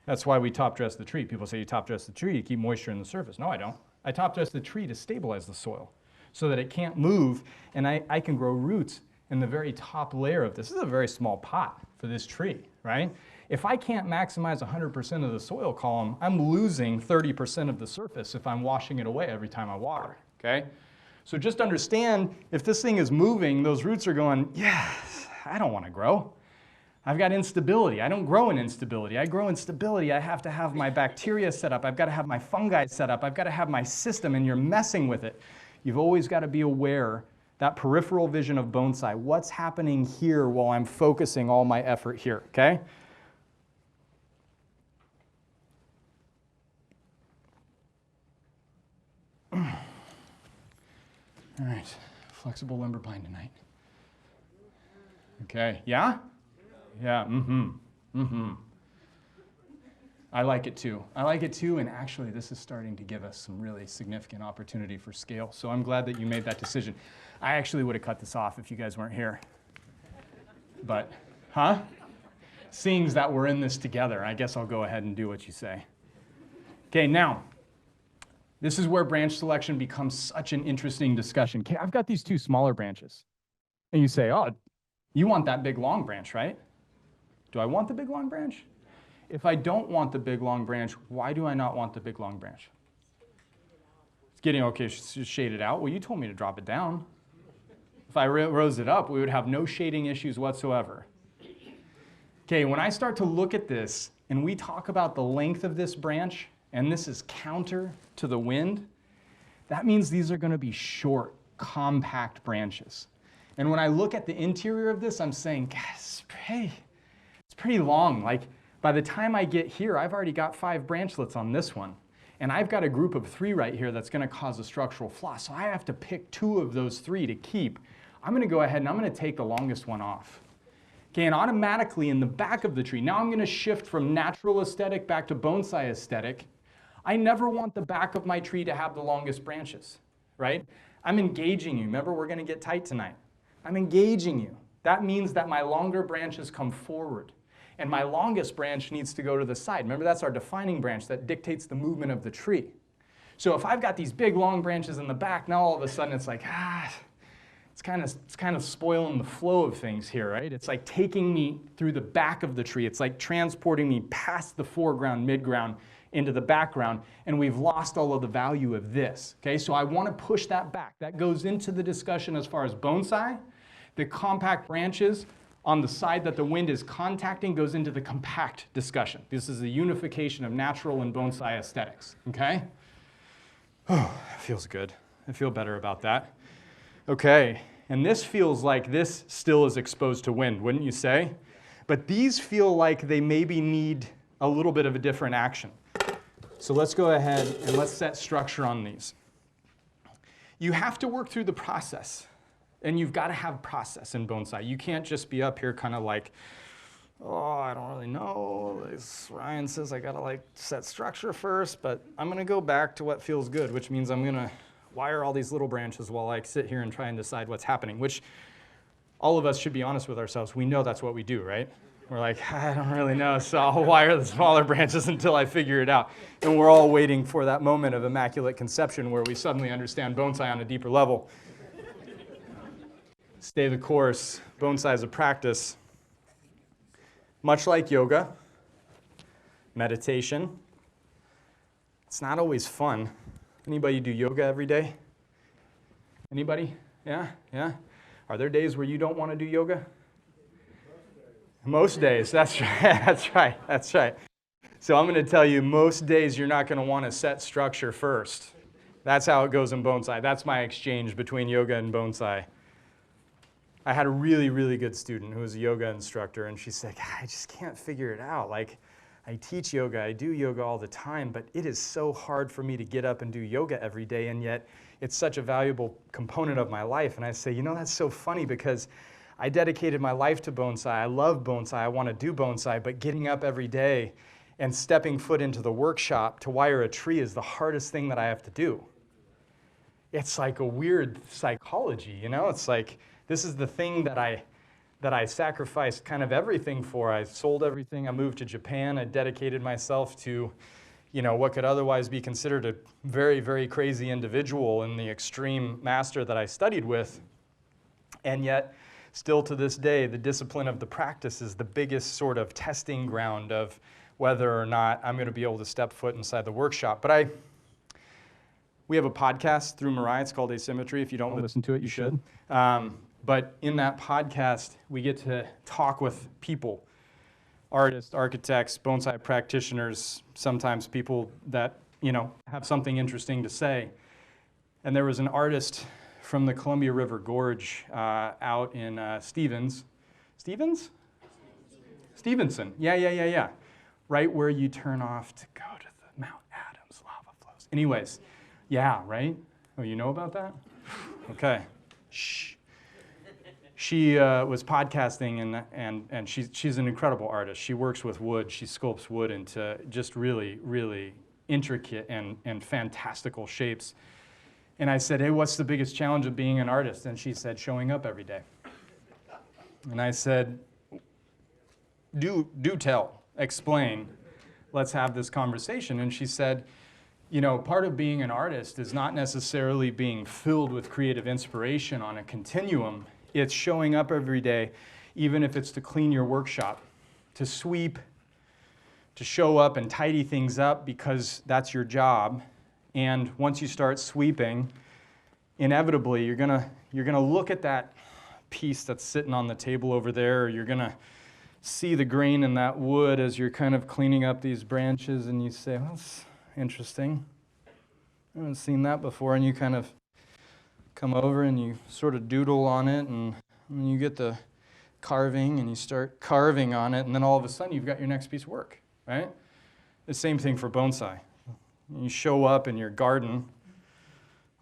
That's why we top dress the tree. People say you top dress the tree to keep moisture in the surface. No, I don't. I top dress the tree to stabilize the soil so that it can't move, and I can grow roots in the very top layer of this. This is a very small pot for this tree, right? If I can't maximize 100% of the soil column, I'm losing 30% of the surface if I'm washing it away every time I water, okay? So just understand, if this thing is moving, those roots are going, yes, I don't want to grow. I've got instability. I don't grow in instability. I grow in stability. I have to have my bacteria set up. I've got to have my fungi set up. I've got to have my system, and you're messing with it. You've always got to be aware that peripheral vision of bonsai. What's happening here while I'm focusing all my effort here, okay? All right, flexible limber pine tonight. Okay, yeah? Yeah, I like it too. I like it too, and actually this is starting to give us some really significant opportunity for scale. So I'm glad that you made that decision. I actually would have cut this off if you guys weren't here. But, seeing that we're in this together, I guess I'll go ahead and do what you say. Okay, now, this is where branch selection becomes such an interesting discussion. Okay, I've got these two smaller branches. And you say, oh, you want that big long branch, right? Do I want the big long branch? If I don't want the big long branch, why do I not want the big long branch? It's getting okay, shaded out. Well, you told me to drop it down. If I rose it up, we would have no shading issues whatsoever. Okay, when I start to look at this and we talk about the length of this branch, and this is counter to the wind, that means these are going to be short, compact branches. And when I look at the interior of this, I'm saying, God, it's pretty long. Like, by the time I get here, I've already got 5 branchlets on this one. And I've got a group of 3 right here that's going to cause a structural flaw. So I have to pick 2 of those 3 to keep. I'm going to go ahead and I'm going to take the longest one off. Okay, and automatically in the back of the tree, now I'm going to shift from natural aesthetic back to bonsai aesthetic. I never want the back of my tree to have the longest branches, right? I'm engaging you. Remember, we're going to get tight tonight. I'm engaging you. That means that my longer branches come forward. And my longest branch needs to go to the side. Remember, that's our defining branch that dictates the movement of the tree. So if I've got these big long branches in the back, now all of a sudden it's like, it's kind of spoiling the flow of things here, right? It's like taking me through the back of the tree. It's like transporting me past the foreground, midground, into the background, and we've lost all of the value of this, okay? So I want to push that back. That goes into the discussion as far as bonsai. The compact branches on the side that the wind is contacting goes into the compact discussion. This is the unification of natural and bonsai aesthetics, okay? Oh, that feels good. I feel better about that. Okay, and this feels like this still is exposed to wind, wouldn't you say? But these feel like they maybe need a little bit of a different action. So let's go ahead and let's set structure on these. You have to work through the process. And you've got to have process in bonsai. You can't just be up here kind of like, oh, I don't really know. Ryan says I got to like set structure first, but I'm going to go back to what feels good, which means I'm going to wire all these little branches while I sit here and try and decide what's happening, which all of us should be honest with ourselves. We know that's what we do, right? We're like, I don't really know, so I'll wire the smaller branches until I figure it out. And we're all waiting for that moment of immaculate conception where we suddenly understand bonsai on a deeper level. Stay the course. Bonsai is a practice. Much like yoga, meditation, it's not always fun. Anybody do yoga every day? Anybody? Yeah? Yeah? Are there days where you don't want to do yoga? Most days. That's right. That's right. That's right. So I'm going to tell you, most days you're not going to want to set structure first. That's how it goes in bonsai. That's my exchange between yoga and bonsai. I had a really, really good student who was a yoga instructor, and she said, I just can't figure it out. Like, I teach yoga, I do yoga all the time, but it is so hard for me to get up and do yoga every day, and yet it's such a valuable component of my life. And I say, that's so funny because I dedicated my life to bonsai. I love bonsai. I want to do bonsai, but getting up every day and stepping foot into the workshop to wire a tree is the hardest thing that I have to do. It's like a weird psychology, It's like, this is the thing that I sacrificed kind of everything for. I sold everything. I moved to Japan. I dedicated myself to, what could otherwise be considered a very, very crazy individual and the extreme master that I studied with. And yet, still to this day, the discipline of the practice is the biggest sort of testing ground of whether or not I'm going to be able to step foot inside the workshop. But we have a podcast through Mirai. It's called Asymmetry. If you don't listen to it, you should. But in that podcast, we get to talk with people, artists, architects, bonsai practitioners, sometimes people that, have something interesting to say. And there was an artist from the Columbia River Gorge out in Stevenson? Yeah. Right where you turn off to go to the Mount Adams lava flows. Anyways, yeah, right? Oh, you know about that? Okay. Shh. She was podcasting, and she's an incredible artist. She works with wood. She sculpts wood into just really, really intricate and fantastical shapes. And I said, hey, what's the biggest challenge of being an artist? And she said, showing up every day. And I said, do tell, explain. Let's have this conversation. And she said, you know, part of being an artist is not necessarily being filled with creative inspiration on a continuum. It's showing up every day, even if it's to clean your workshop, to sweep, to show up and tidy things up because that's your job. And once you start sweeping, inevitably you're gonna look at that piece that's sitting on the table over there, or you're gonna see the grain in that wood as you're kind of cleaning up these branches, and you say, well, that's interesting. I haven't seen that before. And you kind of come over and you sort of doodle on it, and you get the carving and you start carving on it, and then all of a sudden you've got your next piece of work, right? The same thing for bonsai. You show up in your garden.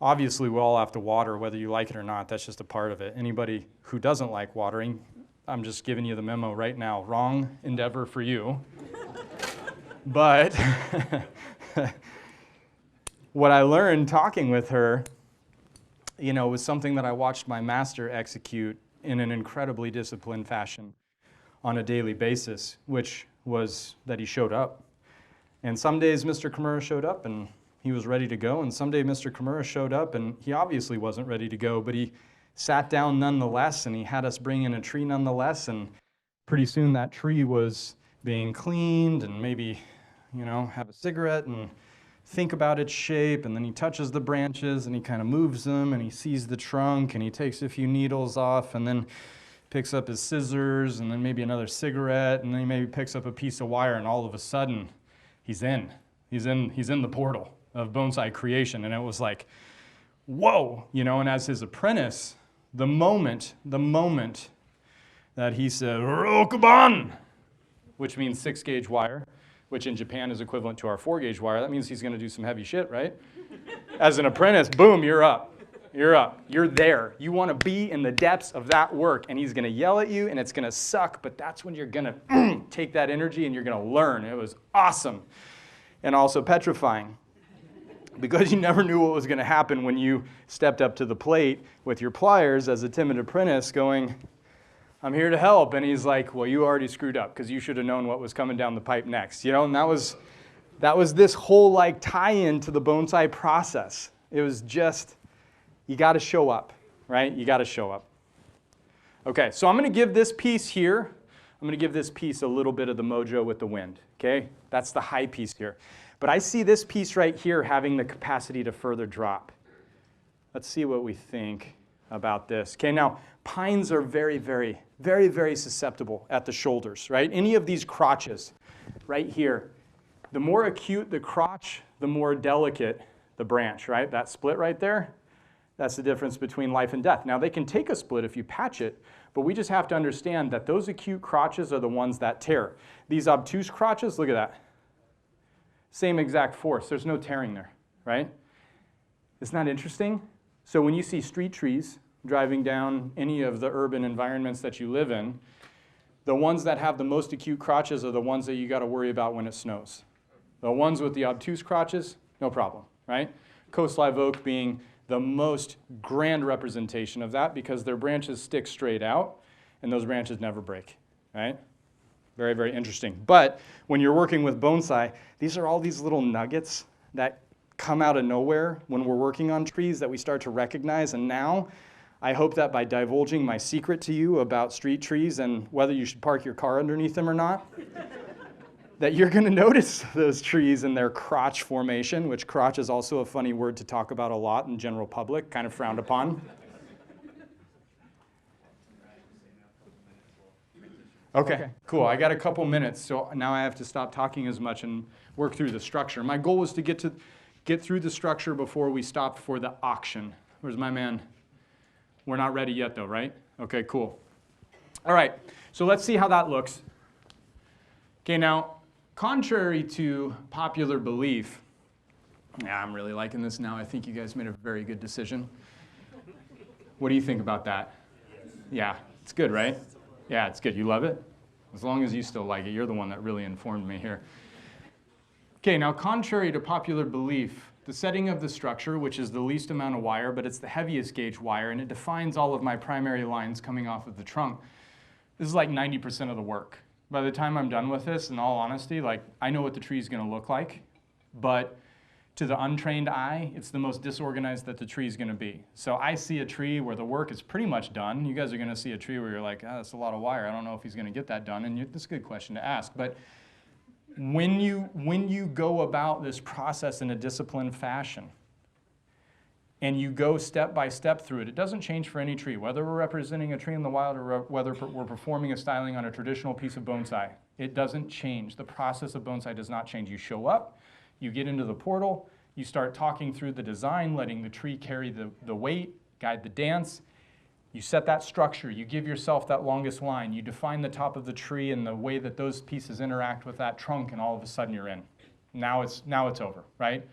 Obviously, we all have to water, whether you like it or not. That's just a part of it. Anybody who doesn't like watering, I'm just giving you the memo right now. Wrong endeavor for you. But what I learned talking with her, you know, was something that I watched my master execute in an incredibly disciplined fashion on a daily basis, which was that he showed up. And some days Mr. Kimura showed up and he was ready to go, and someday Mr. Kimura showed up and he obviously wasn't ready to go, but he sat down nonetheless, and he had us bring in a tree nonetheless, and pretty soon that tree was being cleaned, and maybe, you know, have a cigarette and think about its shape, and then he touches the branches and he kind of moves them, and he sees the trunk and he takes a few needles off, and then picks up his scissors, and then maybe another cigarette, and then he maybe picks up a piece of wire, and all of a sudden he's in the portal of bonsai creation. And it was like, whoa, you know. And as his apprentice, the moment that he said rokuban, which means 6-gauge wire, which in Japan is equivalent to our 4-gauge wire, that means he's going to do some heavy shit, right? As an apprentice, boom, you're up. You're there. You want to be in the depths of that work, and he's going to yell at you, and it's going to suck, but that's when you're going to take that energy and you're going to learn. It was awesome. And also petrifying, because you never knew what was going to happen when you stepped up to the plate with your pliers as a timid apprentice going, I'm here to help. And he's like, well, you already screwed up because you should have known what was coming down the pipe next. You know, and that was this whole like tie-in to the bonsai process. It was just, you got to show up, right? You got to show up. Okay, so I'm going to give this piece here, I'm going to give this piece a little bit of the mojo with the wind, okay? That's the high piece here. But I see this piece right here having the capacity to further drop. Let's see what we think about this. Okay, now pines are very, very, very, very susceptible at the shoulders, right? Any of these crotches right here, the more acute the crotch, the more delicate the branch, right? That split right there, that's the difference between life and death. Now, they can take a split if you patch it, but we just have to understand that those acute crotches are the ones that tear. These obtuse crotches, look at that. Same exact force. There's no tearing there, right? Isn't that interesting? So when you see street trees driving down any of the urban environments that you live in, the ones that have the most acute crotches are the ones that you got to worry about when it snows. The ones with the obtuse crotches, no problem, right? Coast live oak being the most grand representation of that because their branches stick straight out and those branches never break, right? Very, very interesting. But when you're working with bonsai, these are all these little nuggets that come out of nowhere when we're working on trees that we start to recognize. And now I hope that by divulging my secret to you about street trees and whether you should park your car underneath them or not, that you're going to notice those trees and their crotch formation, which crotch is also a funny word to talk about a lot in general public, kind of frowned upon. Okay, cool. I got a couple minutes, so now I have to stop talking as much and work through the structure. My goal was to get through the structure before we stopped for the auction. Where's my man? We're not ready yet though, right? Okay, cool. All right, so let's see how that looks. Okay, now, contrary to popular belief, yeah, I'm really liking this now. I think you guys made a very good decision. What do you think about that? Yeah, it's good, right? Yeah, it's good. You love it? As long as you still like it. You're the one that really informed me here. Okay, now contrary to popular belief, the setting of the structure, which is the least amount of wire, but it's the heaviest gauge wire, and it defines all of my primary lines coming off of the trunk, this is like 90% of the work. By the time I'm done with this, in all honesty, like I know what the tree is going to look like, but to the untrained eye, it's the most disorganized that the tree is going to be. So I see a tree where the work is pretty much done. You guys are going to see a tree where you're like, oh, that's a lot of wire. I don't know if he's going to get that done. And that's a good question to ask. But when you go about this process in a disciplined fashion, and you go step by step through it, it doesn't change for any tree. Whether we're representing a tree in the wild or whether we're performing a styling on a traditional piece of bonsai, it doesn't change. The process of bonsai does not change. You show up, you get into the portal, you start talking through the design, letting the tree carry the weight, guide the dance. You set that structure, you give yourself that longest line, you define the top of the tree and the way that those pieces interact with that trunk, and all of a sudden you're in. Now it's over, right?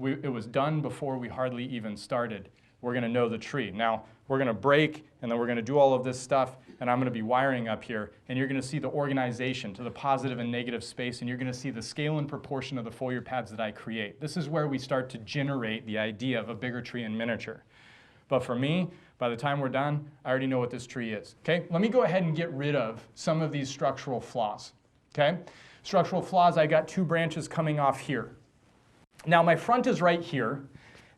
It was done before we hardly even started. We're going to know the tree. Now, we're going to break, and then we're going to do all of this stuff, and I'm going to be wiring up here, and you're going to see the organization to the positive and negative space, and you're going to see the scale and proportion of the foliar pads that I create. This is where we start to generate the idea of a bigger tree in miniature. But for me, by the time we're done, I already know what this tree is. Okay? Let me go ahead and get rid of some of these structural flaws. Okay? Structural flaws, I got 2 branches coming off here. Now my front is right here.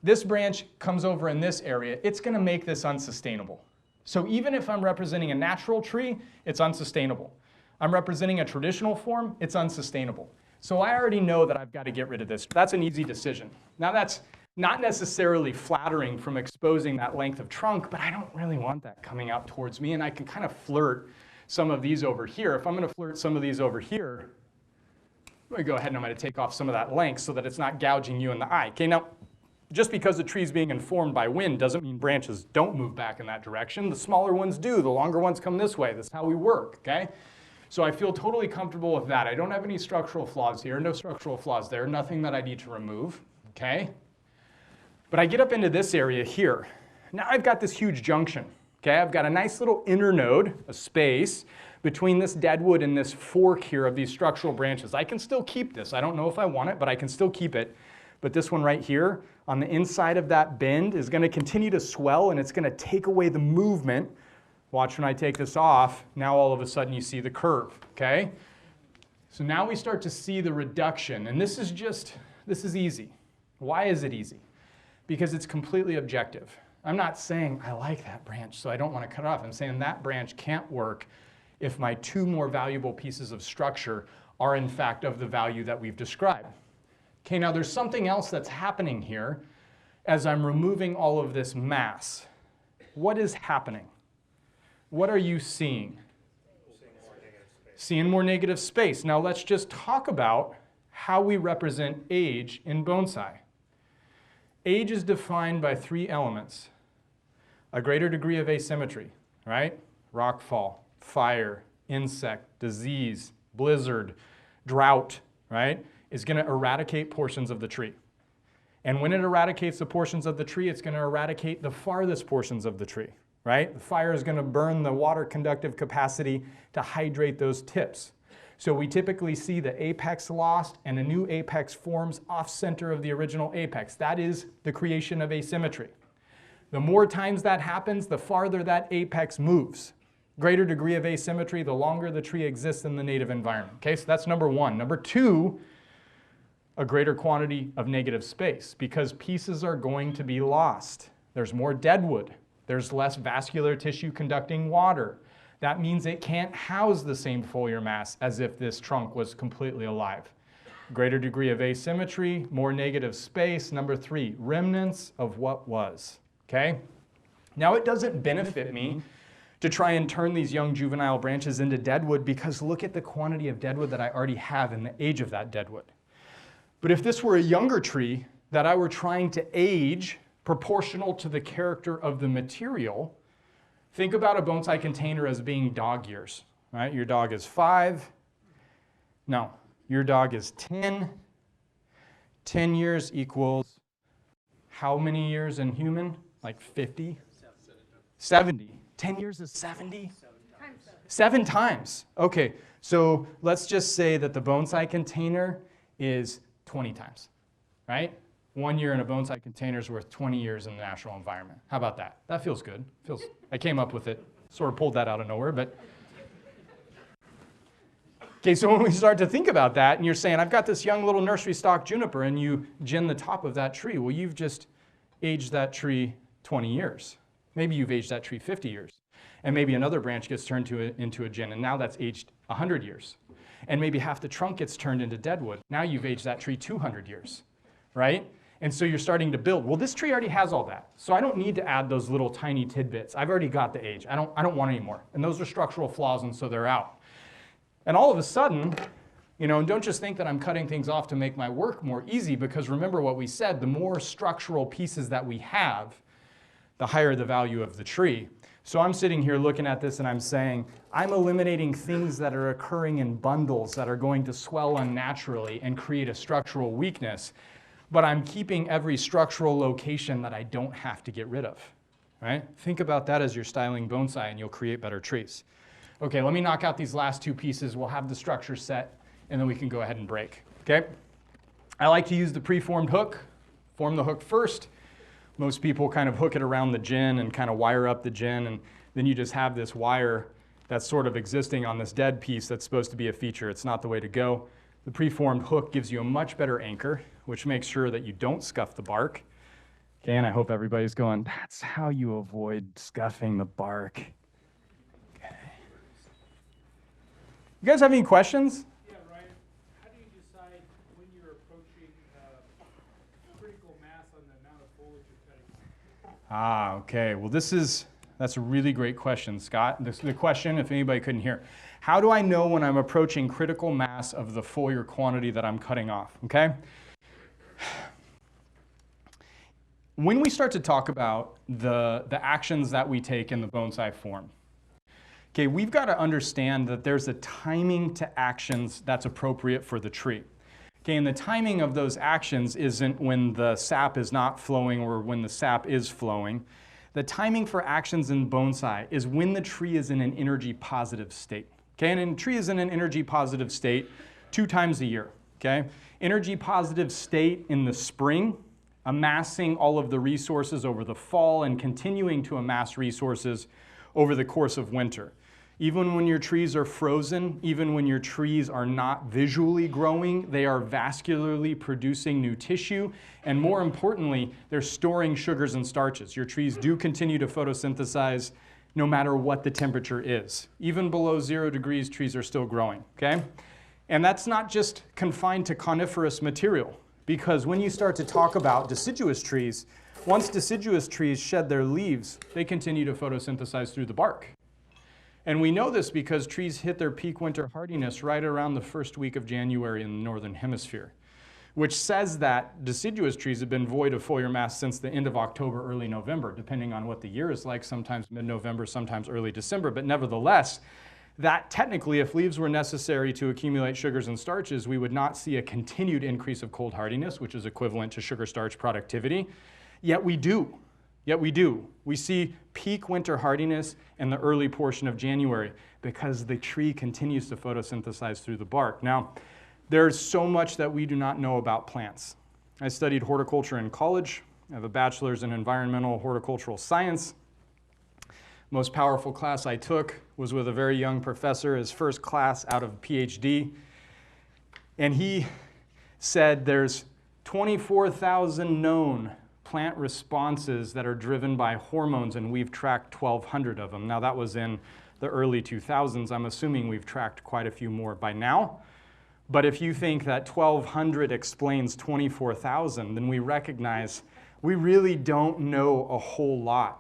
This branch comes over in this area. It's going to make this unsustainable. So even if I'm representing a natural tree, it's unsustainable. I'm representing a traditional form, it's unsustainable. So I already know that I've got to get rid of this. That's an easy decision. Now that's not necessarily flattering from exposing that length of trunk, but I don't really want that coming out towards me, and I can kind of flirt some of these over here. If I'm going to flirt some of these over here, I'm going to go ahead and I'm going to take off some of that length so that it's not gouging you in the eye. Okay, now, just because the tree's being informed by wind doesn't mean branches don't move back in that direction. The smaller ones do. The longer ones come this way. That's how we work, okay? So I feel totally comfortable with that. I don't have any structural flaws here. No structural flaws there. Nothing that I need to remove, okay? But I get up into this area here. Now I've got this huge junction, okay? I've got a nice little inner node, a space, between this deadwood and this fork here of these structural branches. I can still keep this. I don't know if I want it, but I can still keep it. But this one right here, on the inside of that bend, is going to continue to swell, and it's going to take away the movement. Watch when I take this off. Now all of a sudden you see the curve, okay? So now we start to see the reduction, and this is easy. Why is it easy? Because it's completely objective. I'm not saying I like that branch, so I don't want to cut it off. I'm saying that branch can't work if my 2 more valuable pieces of structure are in fact of the value that we've described. Okay, now there's something else that's happening here as I'm removing all of this mass. What is happening? What are you seeing? Seeing more negative space. Now let's just talk about how we represent age in bonsai. Age is defined by 3 elements. A greater degree of asymmetry, right? Rockfall, fire, insect, disease, blizzard, drought, right? Is going to eradicate portions of the tree. And when it eradicates the portions of the tree, it's going to eradicate the farthest portions of the tree, right? The fire is going to burn the water conductive capacity to hydrate those tips. So we typically see the apex lost and a new apex forms off center of the original apex. That is the creation of asymmetry. The more times that happens, the farther that apex moves. Greater degree of asymmetry, the longer the tree exists in the native environment. Okay, so that's number 1. Number 2, a greater quantity of negative space, because pieces are going to be lost. There's more deadwood. There's less vascular tissue conducting water. That means it can't house the same foliar mass as if this trunk was completely alive. Greater degree of asymmetry, more negative space. Number 3, remnants of what was. Okay? Now it doesn't benefit me to try and turn these young juvenile branches into deadwood, because look at the quantity of deadwood that I already have and the age of that deadwood. But if this were a younger tree that I were trying to age proportional to the character of the material, Think about a bonsai container as being dog years, right? Your dog is 5. No, your dog is 10. 10 years equals how many years in human? Like 50? 70. 10 years is 70? 7 times. Okay, so let's just say that the bonsai container is 20 times, right? 1 year in a bonsai container is worth 20 years in the natural environment. How about that? That feels good. I came up with it, sort of pulled that out of nowhere, but. Okay, so when we start to think about that, and you're saying, I've got this young little nursery stock juniper, and you gin the top of that tree. Well, you've just aged that tree 20 years. Maybe you've aged that tree 50 years. And maybe another branch gets turned into a gin, and now that's aged 100 years. And maybe half the trunk gets turned into deadwood. Now you've aged that tree 200 years, right? And so you're starting to build. Well, this tree already has all that. So I don't need to add those little tiny tidbits. I've already got the age. I don't want any more. And those are structural flaws, and so they're out. And all of a sudden, and don't just think that I'm cutting things off to make my work more easy, because remember what we said, the more structural pieces that we have, the higher the value of the tree. So I'm sitting here looking at this and I'm saying, I'm eliminating things that are occurring in bundles that are going to swell unnaturally and create a structural weakness, but I'm keeping every structural location that I don't have to get rid of, right? Think about that as you're styling bonsai and you'll create better trees. Okay, let me knock out these last 2 pieces. We'll have the structure set, and then we can go ahead and break, okay? I like to use the preformed hook. Form the hook first. Most people kind of hook it around the gin and kind of wire up the gin, and then you just have this wire that's sort of existing on this dead piece that's supposed to be a feature. It's not the way to go. The preformed hook gives you a much better anchor, which makes sure that you don't scuff the bark. Okay, and I hope everybody's going, that's how you avoid scuffing the bark. Okay. You guys have any questions? Yeah, Ryan, how do you decide when you're approaching critical mass on the amount of foliage you're cutting? Okay. Well, that's a really great question, Scott. The question, if anybody couldn't hear, how do I know when I'm approaching critical mass of the foliar quantity that I'm cutting off, okay? When we start to talk about the actions that we take in the bonsai form, okay, we've got to understand that there's a timing to actions that's appropriate for the tree. Okay, and the timing of those actions isn't when the sap is not flowing or when the sap is flowing. The timing for actions in bonsai is when the tree is in an energy positive state. Okay, and a tree is in an energy positive state 2 times a year. Okay, energy positive state in the spring, amassing all of the resources over the fall and continuing to amass resources over the course of winter. Even when your trees are frozen, even when your trees are not visually growing, they are vascularly producing new tissue, and more importantly, they're storing sugars and starches. Your trees do continue to photosynthesize no matter what the temperature is. Even below 0 degrees, trees are still growing, okay? And that's not just confined to coniferous material, because when you start to talk about deciduous trees, once deciduous trees shed their leaves, they continue to photosynthesize through the bark. And we know this because trees hit their peak winter hardiness right around the first week of January in the northern hemisphere, which says that deciduous trees have been void of foliar mass since the end of October, early November, depending on what the year is like, sometimes mid-November, sometimes early December. But nevertheless, that technically, if leaves were necessary to accumulate sugars and starches, we would not see a continued increase of cold hardiness, which is equivalent to sugar starch productivity. Yet we do. We see peak winter hardiness in the early portion of January because the tree continues to photosynthesize through the bark. Now, there's so much that we do not know about plants. I studied horticulture in college. I have a bachelor's in environmental horticultural science. Most powerful class I took was with a very young professor, his first class out of a PhD. And he said there's 24,000 known plant responses that are driven by hormones, and we've tracked 1,200 of them. Now, that was in the early 2000s. I'm assuming we've tracked quite a few more by now. But if you think that 1,200 explains 24,000, then we recognize we really don't know a whole lot.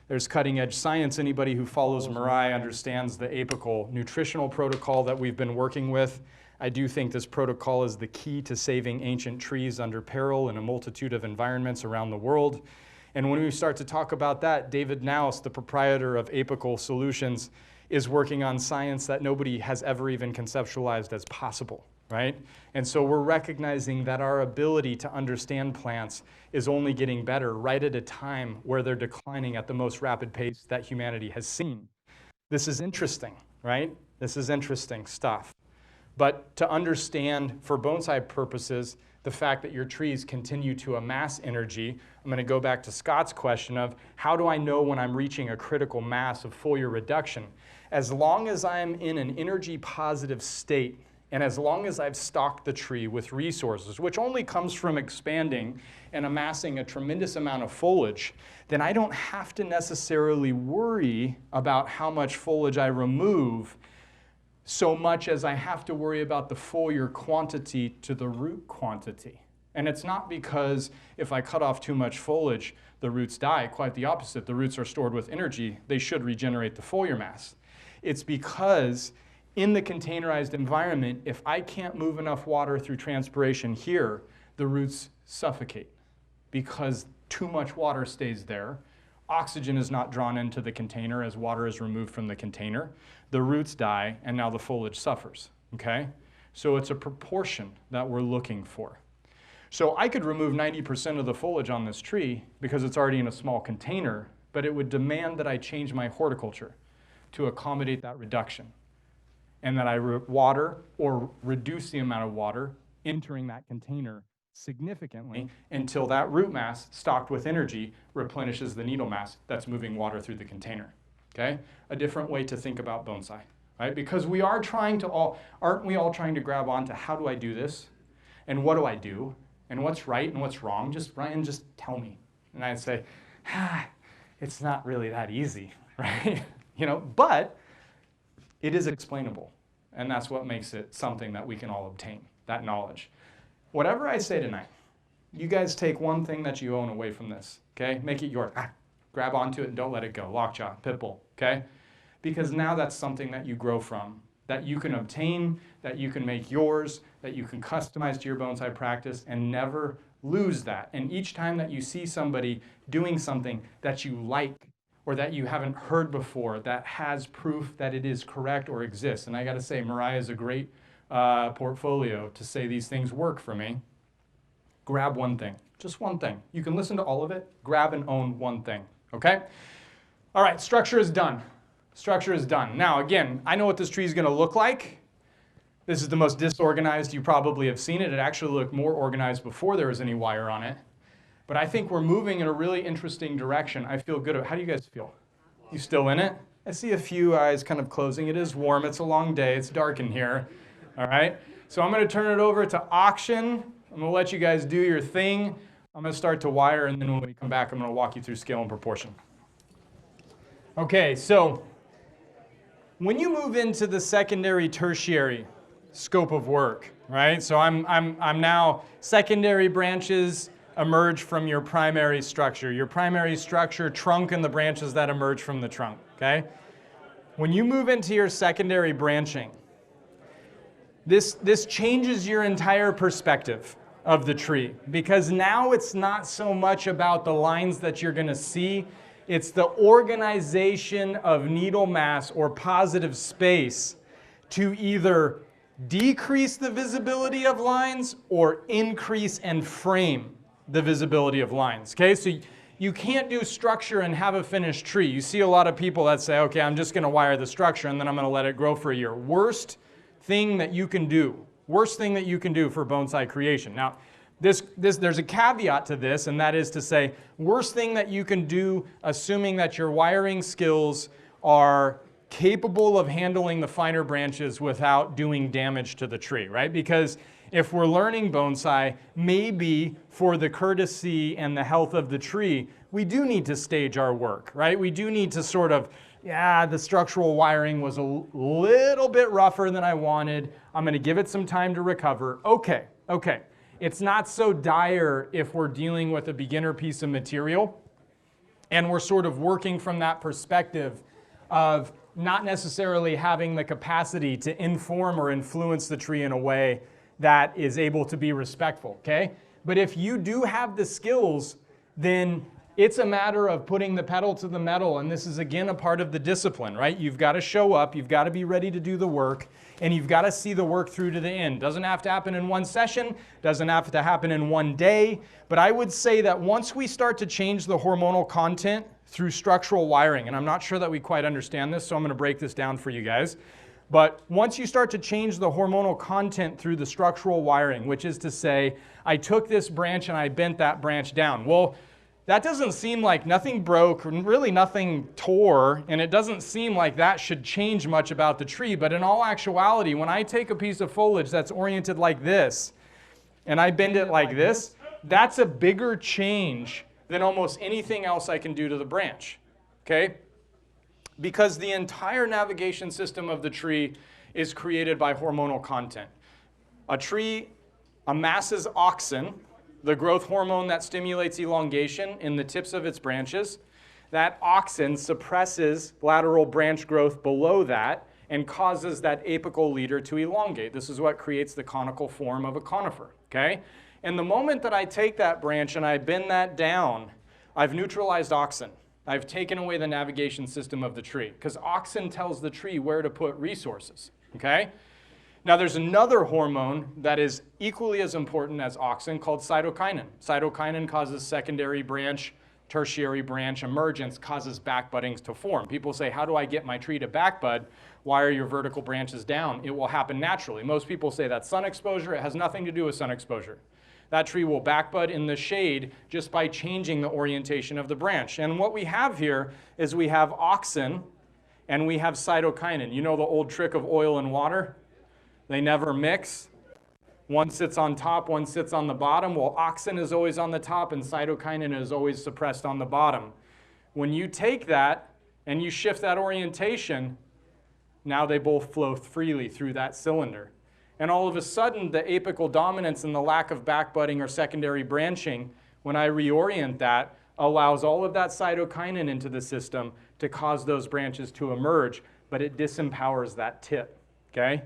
There's cutting-edge science. Anybody who follows Mirai understands the apical nutritional protocol that we've been working with. I do think this protocol is the key to saving ancient trees under peril in a multitude of environments around the world. And when we start to talk about that, David Naus, the proprietor of Apical Solutions, is working on science that nobody has ever even conceptualized as possible, right? And so we're recognizing that our ability to understand plants is only getting better right at a time where they're declining at the most rapid pace that humanity has seen. This is interesting, right? This is interesting stuff. But to understand, for bonsai purposes, the fact that your trees continue to amass energy, I'm going to go back to Scott's question of how do I know when I'm reaching a critical mass of foliar reduction? As long as I'm in an energy positive state, and as long as I've stocked the tree with resources, which only comes from expanding and amassing a tremendous amount of foliage, then I don't have to necessarily worry about how much foliage I remove so much as I have to worry about the foliar quantity to the root quantity. And it's not because if I cut off too much foliage, the roots die. Quite the opposite. The roots are stored with energy. They should regenerate the foliar mass. It's because in the containerized environment, if I can't move enough water through transpiration here, the roots suffocate because too much water stays there. Oxygen is not drawn into the container as water is removed from the container. The roots die, and now the foliage suffers, okay? So it's a proportion that we're looking for. So I could remove 90% of the foliage on this tree because it's already in a small container, but it would demand that I change my horticulture to accommodate that reduction, and that I water or reduce the amount of water entering that container significantly until that root mass stocked with energy replenishes the needle mass that's moving water through the container, okay? A different way to think about bonsai, right? Because we are trying to aren't we all trying to grab onto how do I do this? And what do I do? And what's right and what's wrong? Ryan, just tell me. And I'd say, it's not really that easy, right? You know, but it is explainable. And that's what makes it something that we can all obtain, that knowledge. Whatever I say tonight, you guys take one thing that you own away from this, okay? Make it yours. Grab onto it and don't let it go. Lockjaw, pitbull, okay? Because now that's something that you grow from, that you can obtain, that you can make yours, that you can customize to your bonsai practice and never lose that. And each time that you see somebody doing something that you like or that you haven't heard before that has proof that it is correct or exists, and I gotta say, Mirai is a great portfolio to say these things work for me. Grab one thing, just one thing. You can listen to all of it, grab and own one thing, okay? All right, structure is done. Structure is done. Now, again, I know what this tree is gonna look like. This is the most disorganized you probably have seen it. It actually looked more organized before there was any wire on it. But I think we're moving in a really interesting direction. I feel good. How do you guys feel? You still in it? I see a few eyes kind of closing. It is warm, it's a long day, it's dark in here. All right, so I'm going to turn it over to auction. I'm going to let you guys do your thing. I'm going to start to wire, and then when we come back, I'm going to walk you through scale and proportion. Okay, so when you move into the secondary, tertiary scope of work, right? So I'm now secondary branches emerge from your primary structure. Your primary structure, trunk, and the branches that emerge from the trunk, okay? When you move into your secondary branching, this changes your entire perspective of the tree, because now it's not so much about the lines that you're going to see, it's the organization of needle mass or positive space to either decrease the visibility of lines or increase and frame the visibility of lines, okay? So you can't do structure and have a finished tree. You see a lot of people that say, okay, I'm just going to wire the structure and then I'm going to let it grow for a year. Worst thing that you can do for bonsai creation. Now, there's a caveat to this, and that is to say, worst thing that you can do, assuming that your wiring skills are capable of handling the finer branches without doing damage to the tree, right? Because if we're learning bonsai, maybe for the courtesy and the health of the tree, we do need to stage our work, right? We do need to sort of, the structural wiring was a little bit rougher than I wanted. I'm going to give it some time to recover. Okay. It's not so dire if we're dealing with a beginner piece of material and we're sort of working from that perspective of not necessarily having the capacity to inform or influence the tree in a way that is able to be respectful, okay? But if you do have the skills, then It's a matter of putting the pedal to the metal, and this is again a part of the discipline, right? You've got to show up, you've got to be ready to do the work, and you've got to see the work through to the end. Doesn't have to happen in one session, doesn't have to happen in one day, but I would say that once we start to change the hormonal content through structural wiring, and I'm not sure that we quite understand this, so I'm going to break this down for you guys. But once you start to change the hormonal content through the structural wiring, which is to say, I took this branch and I bent that branch down. Well, that doesn't seem like nothing broke, really nothing tore, and it doesn't seem like that should change much about the tree. But in all actuality, when I take a piece of foliage that's oriented like this, and I bend it like this, that's a bigger change than almost anything else I can do to the branch, okay? Because the entire navigation system of the tree is created by hormonal content. A tree amasses auxin, the growth hormone that stimulates elongation in the tips of its branches. That auxin suppresses lateral branch growth below that and causes that apical leader to elongate. This is what creates the conical form of a conifer, okay? And the moment that I take that branch and I bend that down, I've neutralized auxin. I've taken away the navigation system of the tree because auxin tells the tree where to put resources, okay? Now there's another hormone that is equally as important as auxin called cytokinin. Cytokinin causes secondary branch, tertiary branch emergence, causes backbuddings to form. People say, how do I get my tree to backbud? Why are your vertical branches down? It will happen naturally. Most people say that's sun exposure. It has nothing to do with sun exposure. That tree will backbud in the shade just by changing the orientation of the branch. And what we have here is we have auxin and we have cytokinin. You know the old trick of oil and water? They never mix. One sits on top, one sits on the bottom. Well, auxin is always on the top and cytokinin is always suppressed on the bottom. When you take that and you shift that orientation, now they both flow freely through that cylinder. And all of a sudden, the apical dominance and the lack of backbudding or secondary branching, when I reorient that, allows all of that cytokinin into the system to cause those branches to emerge, but it disempowers that tip, okay?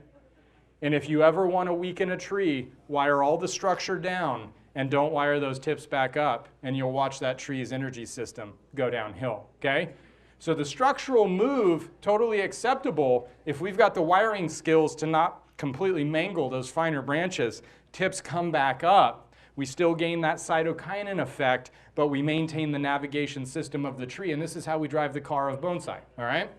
And if you ever want to weaken a tree, wire all the structure down and don't wire those tips back up, and you'll watch that tree's energy system go downhill, okay? So the structural move, totally acceptable if we've got the wiring skills to not completely mangle those finer branches. Tips come back up. We still gain that cytokinin effect, but we maintain the navigation system of the tree, and this is how we drive the car of bonsai, all right?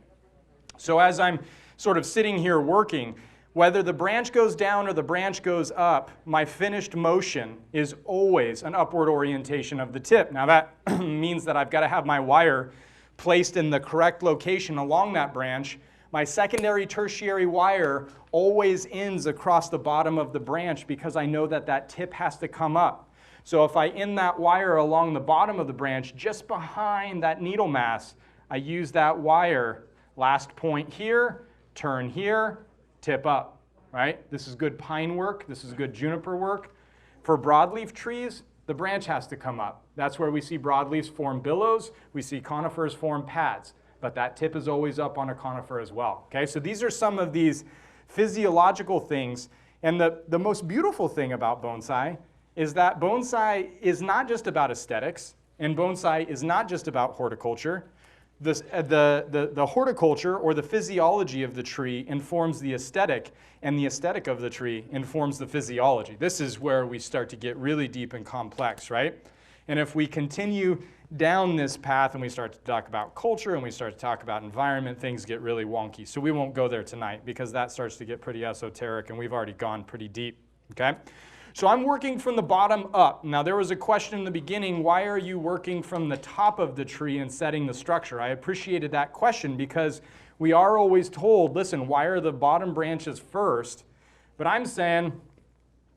So as I'm sort of sitting here working, whether the branch goes down or the branch goes up, my finished motion is always an upward orientation of the tip. Now that means that I've got to have my wire placed in the correct location along that branch. My secondary, tertiary wire always ends across the bottom of the branch because I know that that tip has to come up. So if I end that wire along the bottom of the branch, just behind that needle mass, I use that wire, last point here, turn here, tip up, right? This is good pine work. This is good juniper work. For broadleaf trees, the branch has to come up. That's where we see broadleaves form billows. We see conifers form pads. But that tip is always up on a conifer as well, okay? So these are some of these physiological things. And the most beautiful thing about bonsai is that bonsai is not just about aesthetics, and bonsai is not just about horticulture. The horticulture or the physiology of the tree informs the aesthetic, and the aesthetic of the tree informs the physiology. This is where we start to get really deep and complex, right? And if we continue down this path and we start to talk about culture and we start to talk about environment, things get really wonky. So we won't go there tonight because that starts to get pretty esoteric and we've already gone pretty deep, okay? So I'm working from the bottom up. Now there was a question in the beginning, why are you working from the top of the tree and setting the structure? I appreciated that question because we are always told, listen, wire the bottom branches first? But I'm saying,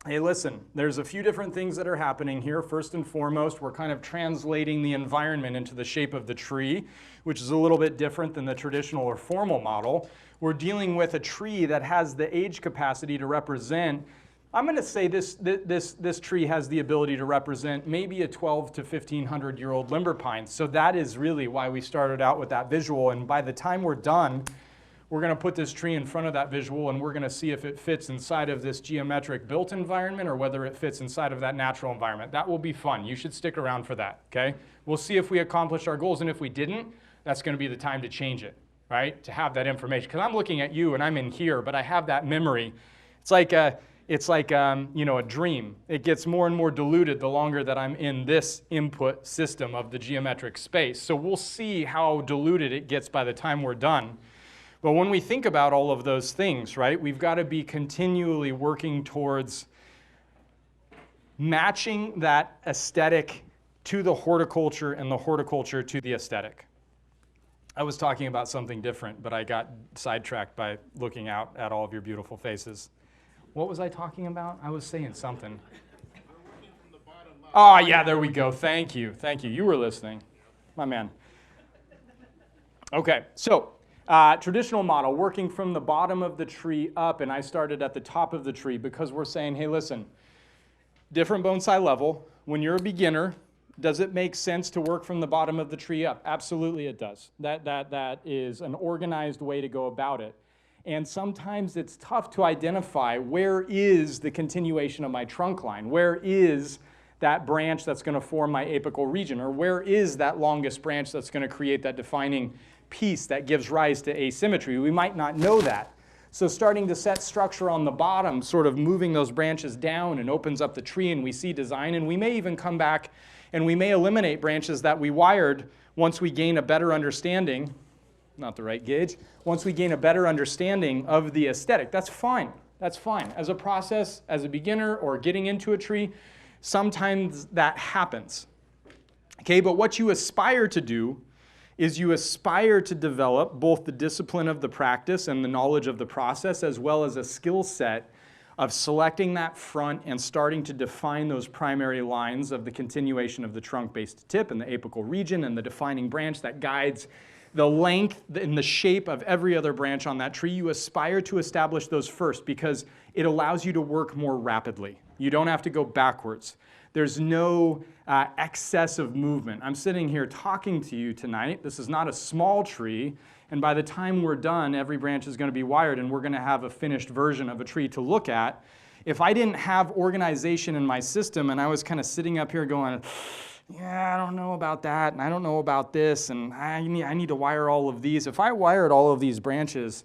hey, listen, there's a few different things that are happening here. First and foremost, we're kind of translating the environment into the shape of the tree, which is a little bit different than the traditional or formal model. We're dealing with a tree that has the age capacity to represent, I'm going to say this tree has the ability to represent maybe a 12 to 1500-year-old limber pine. So that is really why we started out with that visual. And by the time we're done, We're going to put this tree in front of that visual, and we're going to see if it fits inside of this geometric built environment or whether it fits inside of that natural environment. That will be fun. You should stick around for that, okay? We'll see if we accomplished our goals, and if we didn't, that's going to be the time to change it, right? To have that information. Because I'm looking at you, and I'm in here, but I have that memory. It's like you know, a dream. It gets more and more diluted the longer that I'm in this input system of the geometric space. So we'll see how diluted it gets by the time we're done. But when we think about all of those things, right, we've got to be continually working towards matching that aesthetic to the horticulture and the horticulture to the aesthetic. I was talking about something different, but I got sidetracked by looking out at all of your beautiful faces. What was I talking about? I was saying something. Oh, yeah, there we go. Thank you. Thank you. You were listening. My man. Okay, so traditional model, working from the bottom of the tree up, and I started at the top of the tree because we're saying, hey, listen, different bonsai level. When you're a beginner, does it make sense to work from the bottom of the tree up? Absolutely it does. That is an organized way to go about it. And sometimes it's tough to identify where is the continuation of my trunk line, where is that branch that's going to form my apical region, or where is that longest branch that's going to create that defining piece that gives rise to asymmetry. We might not know that. So starting to set structure on the bottom, sort of moving those branches down and opens up the tree, and we see design, and we may even come back and we may eliminate branches that we wired once we gain a better understanding, not the right gauge, once we gain a better understanding of the aesthetic. That's fine. That's fine. As a process, as a beginner or getting into a tree, sometimes that happens. Okay, but what you aspire to do is you aspire to develop both the discipline of the practice and the knowledge of the process, as well as a skill set of selecting that front and starting to define those primary lines of the continuation of the trunk base to tip and the apical region and the defining branch that guides the length and the shape of every other branch on that tree. You aspire to establish those first because it allows you to work more rapidly. You don't have to go backwards. There's no excess of movement. I'm sitting here talking to you tonight. This is not a small tree, and by the time we're done, every branch is going to be wired, and we're going to have a finished version of a tree to look at. If I didn't have organization in my system and I was kind of sitting up here going, yeah, I don't know about that, and I don't know about this, and I need to wire all of these. If I wired all of these branches,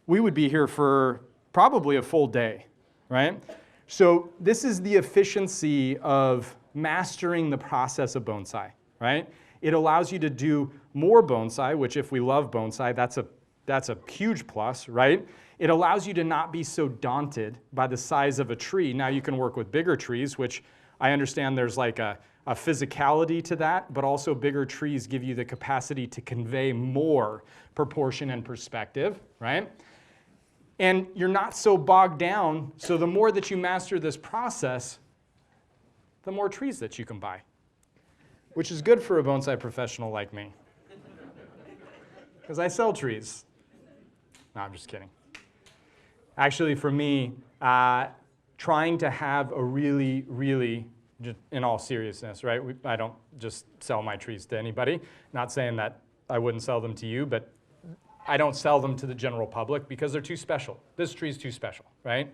we would be here for probably a full day, right? So this is the efficiency of mastering the process of bonsai, right? It allows you to do more bonsai, which if we love bonsai, that's a huge plus, right? It allows you to not be so daunted by the size of a tree. Now you can work with bigger trees, which I understand there's like a physicality to that, but also bigger trees give you the capacity to convey more proportion and perspective, right? And you're not so bogged down, so the more that you master this process, the more trees that you can buy, which is good for a bonsai professional like me, because I sell trees. No, I'm just kidding. Actually, for me, trying to have a really, just in all seriousness, right? I don't just sell my trees to anybody. Not saying that I wouldn't sell them to you, but I don't sell them to the general public because they're too special. This tree's too special, right?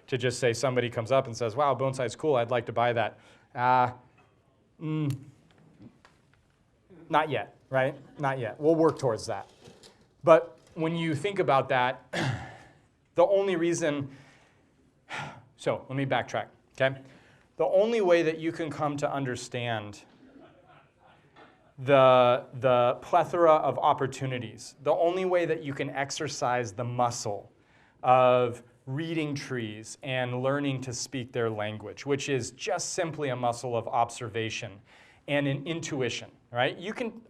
To just say somebody comes up and says, wow, bonsai's cool, I'd like to buy that. Not yet, right? Not yet. We'll work towards that. But when you think about that, the only reason, so let me backtrack, okay? The only way that you can come to understand the plethora of opportunities, the only way that you can exercise the muscle of reading trees and learning to speak their language, which is just simply a muscle of observation and an intuition, right?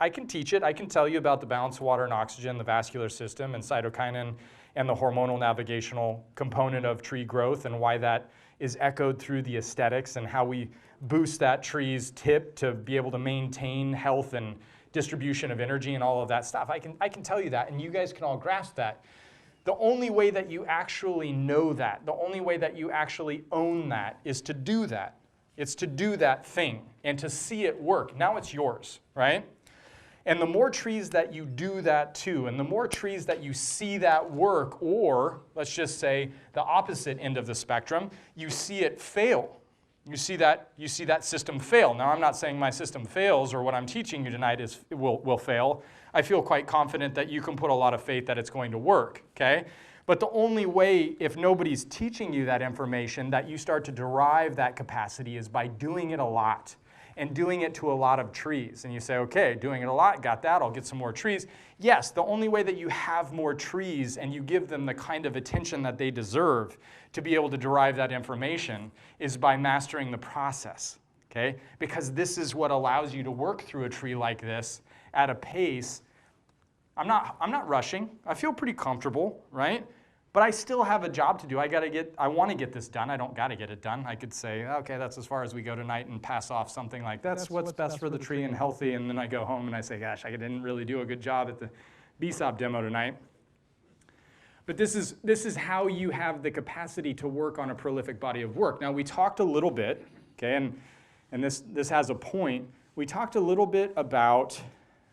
I can teach it. I can tell you about the balance of water and oxygen, the vascular system, and cytokinin, and the hormonal navigational component of tree growth and why that is echoed through the aesthetics and how we boost that tree's tip to be able to maintain health and distribution of energy and all of that stuff. I can tell you that, and you guys can all grasp that. The only way that you actually know that, the only way that you actually own that is to do that. It's to do that thing and to see it work. Now it's yours, right? And the more trees that you do that to, and the more trees that you see that work, or let's just say the opposite end of the spectrum, you see it fail. You see that system fail. Now, I'm not saying my system fails or what I'm teaching you tonight will fail. I feel quite confident that you can put a lot of faith that it's going to work, okay? But the only way, if nobody's teaching you that information, that you start to derive that capacity is by doing it a lot and doing it to a lot of trees. And you say, okay, doing it a lot, got that, I'll get some more trees. Yes, the only way that you have more trees and you give them the kind of attention that they deserve to be able to derive that information is by mastering the process, okay? Because this is what allows you to work through a tree like this at a pace. I'm not rushing. I feel pretty comfortable, right? But I still have a job to do. I want to get this done. I don't got to get it done. I could say, okay, that's as far as we go tonight and pass off something like that's what's best for the tree and healthy. And then I go home and I say, gosh, I didn't really do a good job at the BSOP demo tonight. But this is how you have the capacity to work on a prolific body of work. Now, we talked a little bit, okay, and this has a point. We talked a little bit about,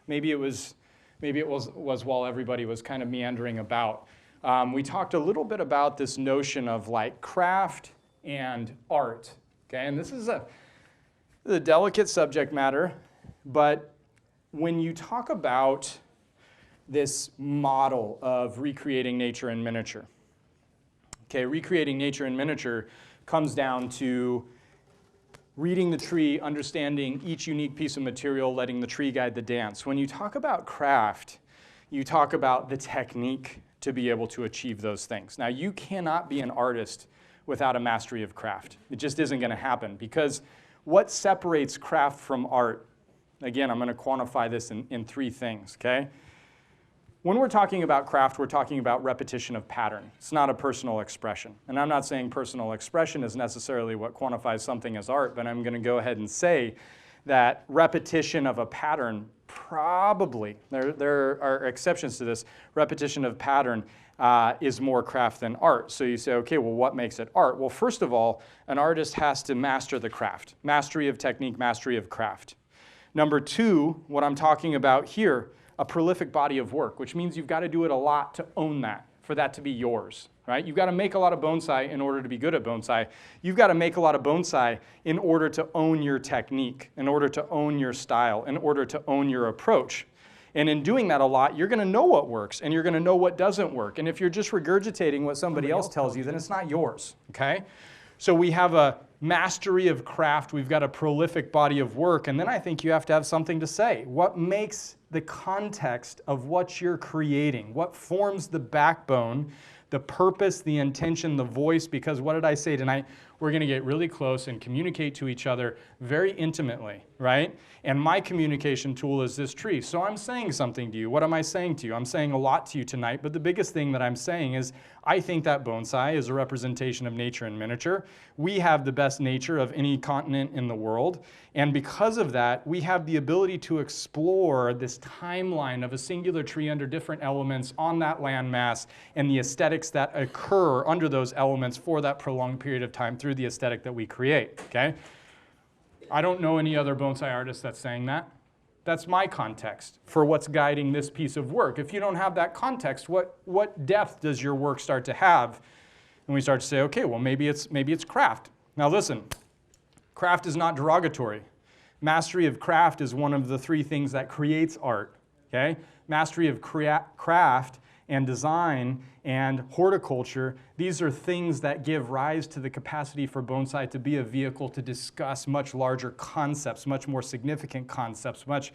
maybe it was while everybody was kind of meandering about. We talked a little bit about this notion of like craft and art, okay? And this is a delicate subject matter, but when you talk about this model of recreating nature in miniature, okay, recreating nature in miniature comes down to reading the tree, understanding each unique piece of material, letting the tree guide the dance. When you talk about craft, you talk about the technique to be able to achieve those things. Now, you cannot be an artist without a mastery of craft. It just isn't going to happen, because what separates craft from art, again, I'm going to quantify this in three things, okay? When we're talking about craft, we're talking about repetition of pattern. It's not a personal expression. And I'm not saying personal expression is necessarily what quantifies something as art, but I'm going to go ahead and say that repetition of a pattern probably, there are exceptions to this, repetition of pattern is more craft than art. So you say, okay, well, what makes it art? Well, first of all, an artist has to master the craft. Mastery of technique, mastery of craft. Number two, what I'm talking about here, a prolific body of work, which means you've got to do it a lot to own that, for that to be yours, right? You've got to make a lot of bonsai in order to be good at bonsai. You've got to make a lot of bonsai in order to own your technique, in order to own your style, in order to own your approach. And in doing that a lot, you're going to know what works and you're going to know what doesn't work. And if you're just regurgitating what somebody else tells you, then it's not yours, okay? So we have a mastery of craft, we've got a prolific body of work, and then I think you have to have something to say. What makes the context of what you're creating? What forms the backbone, the purpose, the intention, the voice? Because what did I say tonight? We're going to get really close and communicate to each other very intimately, right? And my communication tool is this tree. So I'm saying something to you. What am I saying to you? I'm saying a lot to you tonight, but the biggest thing that I'm saying is I think that bonsai is a representation of nature in miniature. We have the best nature of any continent in the world, and because of that, we have the ability to explore this timeline of a singular tree under different elements on that landmass and the aesthetics that occur under those elements for that prolonged period of time through the aesthetic that we create, okay? I don't know any other bonsai artist that's saying that. That's my context for what's guiding this piece of work. If you don't have that context, what depth does your work start to have? And we start to say, okay, well, maybe it's craft. Now listen, craft is not derogatory. Mastery of craft is one of the three things that creates art, okay? Mastery of craft and design and horticulture, these are things that give rise to the capacity for bonsai to be a vehicle to discuss much larger concepts, much more significant concepts, much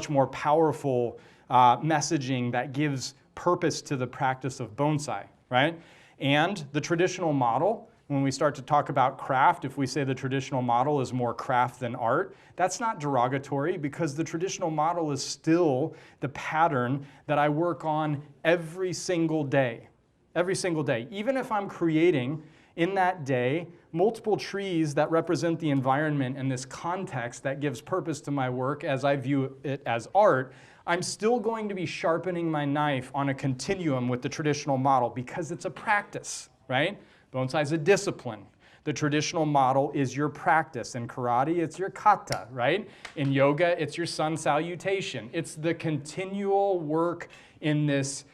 more powerful messaging that gives purpose to the practice of bonsai, right? And the traditional model, when we start to talk about craft, if we say the traditional model is more craft than art, that's not derogatory, because the traditional model is still the pattern that I work on every single day. Every single day. Even if I'm creating in that day multiple trees that represent the environment and this context that gives purpose to my work as I view it as art, I'm still going to be sharpening my knife on a continuum with the traditional model, because it's a practice, right? Bonsai is a discipline. The traditional model is your practice. In karate, it's your kata, right? In yoga, it's your sun salutation. It's the continual work in this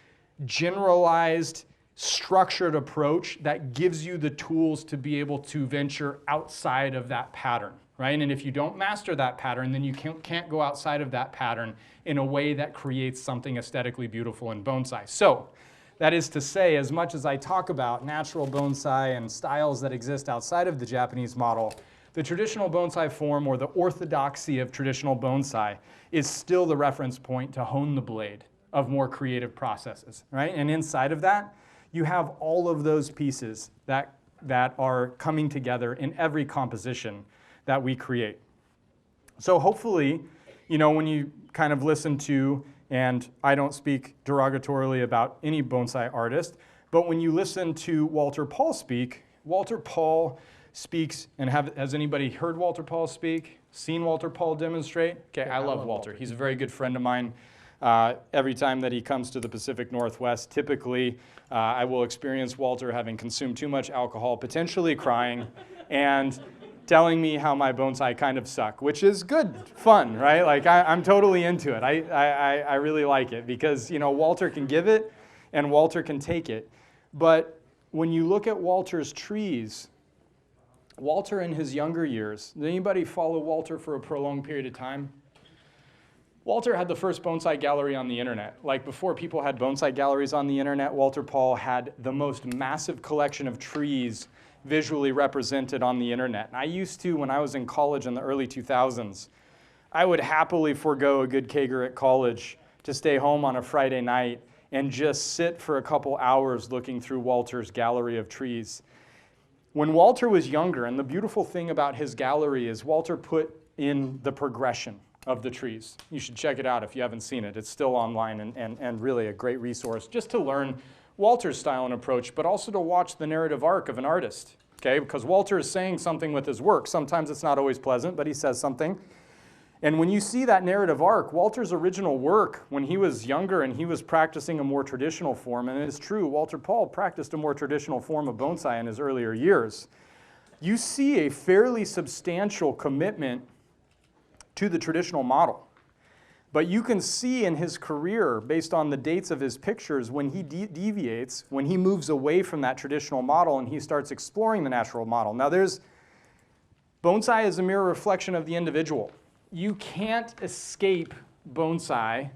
generalized, structured approach that gives you the tools to be able to venture outside of that pattern, right? And if you don't master that pattern, then you can't go outside of that pattern in a way that creates something aesthetically beautiful in bonsai. So, that is to say, as much as I talk about natural bonsai and styles that exist outside of the Japanese model, the traditional bonsai form, or the orthodoxy of traditional bonsai, is still the reference point to hone the blade of more creative processes, right? And inside of that, you have all of those pieces that are coming together in every composition that we create. So hopefully, when you kind of listen to, and I don't speak derogatorily about any bonsai artist, but when you listen to Walter Paul speaks, and has anybody heard Walter Paul speak? Seen Walter Paul demonstrate? Okay, I love Walter. He's a very good friend of mine. Every time that he comes to the Pacific Northwest, typically I will experience Walter having consumed too much alcohol, potentially crying, and telling me how my bonsai kind of suck, which is good fun, right? Like I'm totally into it. I really like it because Walter can give it and Walter can take it. But when you look at Walter's trees, Walter in his younger years, did anybody follow Walter for a prolonged period of time? Walter had the first bonsai gallery on the internet. Like before people had bonsai galleries on the internet, Walter Paul had the most massive collection of trees visually represented on the internet. And I used to, when I was in college in the early 2000s, I would happily forego a good kager at college to stay home on a Friday night and just sit for a couple hours looking through Walter's gallery of trees. When Walter was younger, and the beautiful thing about his gallery is Walter put in the progression of the trees. You should check it out if you haven't seen it. It's still online and really a great resource just to learn Walter's style and approach, but also to watch the narrative arc of an artist, okay? Because Walter is saying something with his work. Sometimes it's not always pleasant, but he says something. And when you see that narrative arc, Walter's original work, when he was younger and he was practicing a more traditional form, and it is true, Walter Paul practiced a more traditional form of bonsai in his earlier years, you see a fairly substantial commitment to the traditional model. But you can see in his career, based on the dates of his pictures, when he deviates, when he moves away from that traditional model and he starts exploring the natural model. Now bonsai is a mirror reflection of the individual. You can't escape bonsai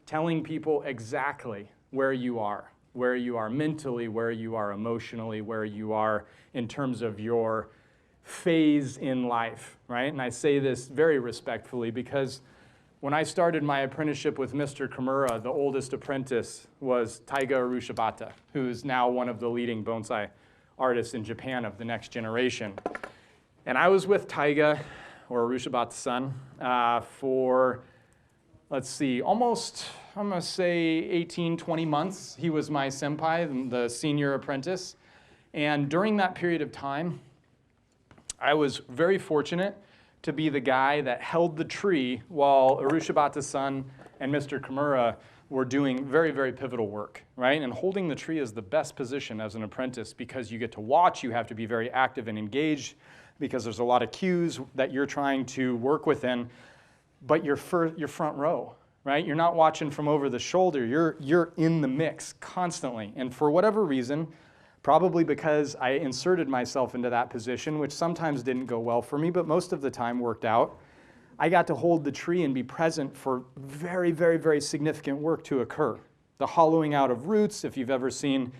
telling people exactly where you are mentally, where you are emotionally, where you are in terms of your phase in life, right? And I say this very respectfully because when I started my apprenticeship with Mr. Kimura, the oldest apprentice was Taiga Arushibata, who is now one of the leading bonsai artists in Japan of the next generation. And I was with Taiga, or Arushibata's son, for, let's see, almost, I'm going to say 18, 20 months. He was my senpai, the senior apprentice. And during that period of time, I was very fortunate to be the guy that held the tree while Arushibata's son and Mr. Kimura were doing very, very pivotal work, right? And holding the tree is the best position as an apprentice because you get to watch, you have to be very active and engaged because there's a lot of cues that you're trying to work within, but you're front row, right? You're not watching from over the shoulder, you're in the mix constantly. And for whatever reason, probably because I inserted myself into that position, which sometimes didn't go well for me, but most of the time worked out. I got to hold the tree and be present for very, very, very significant work to occur. The hollowing out of roots, if you've ever seen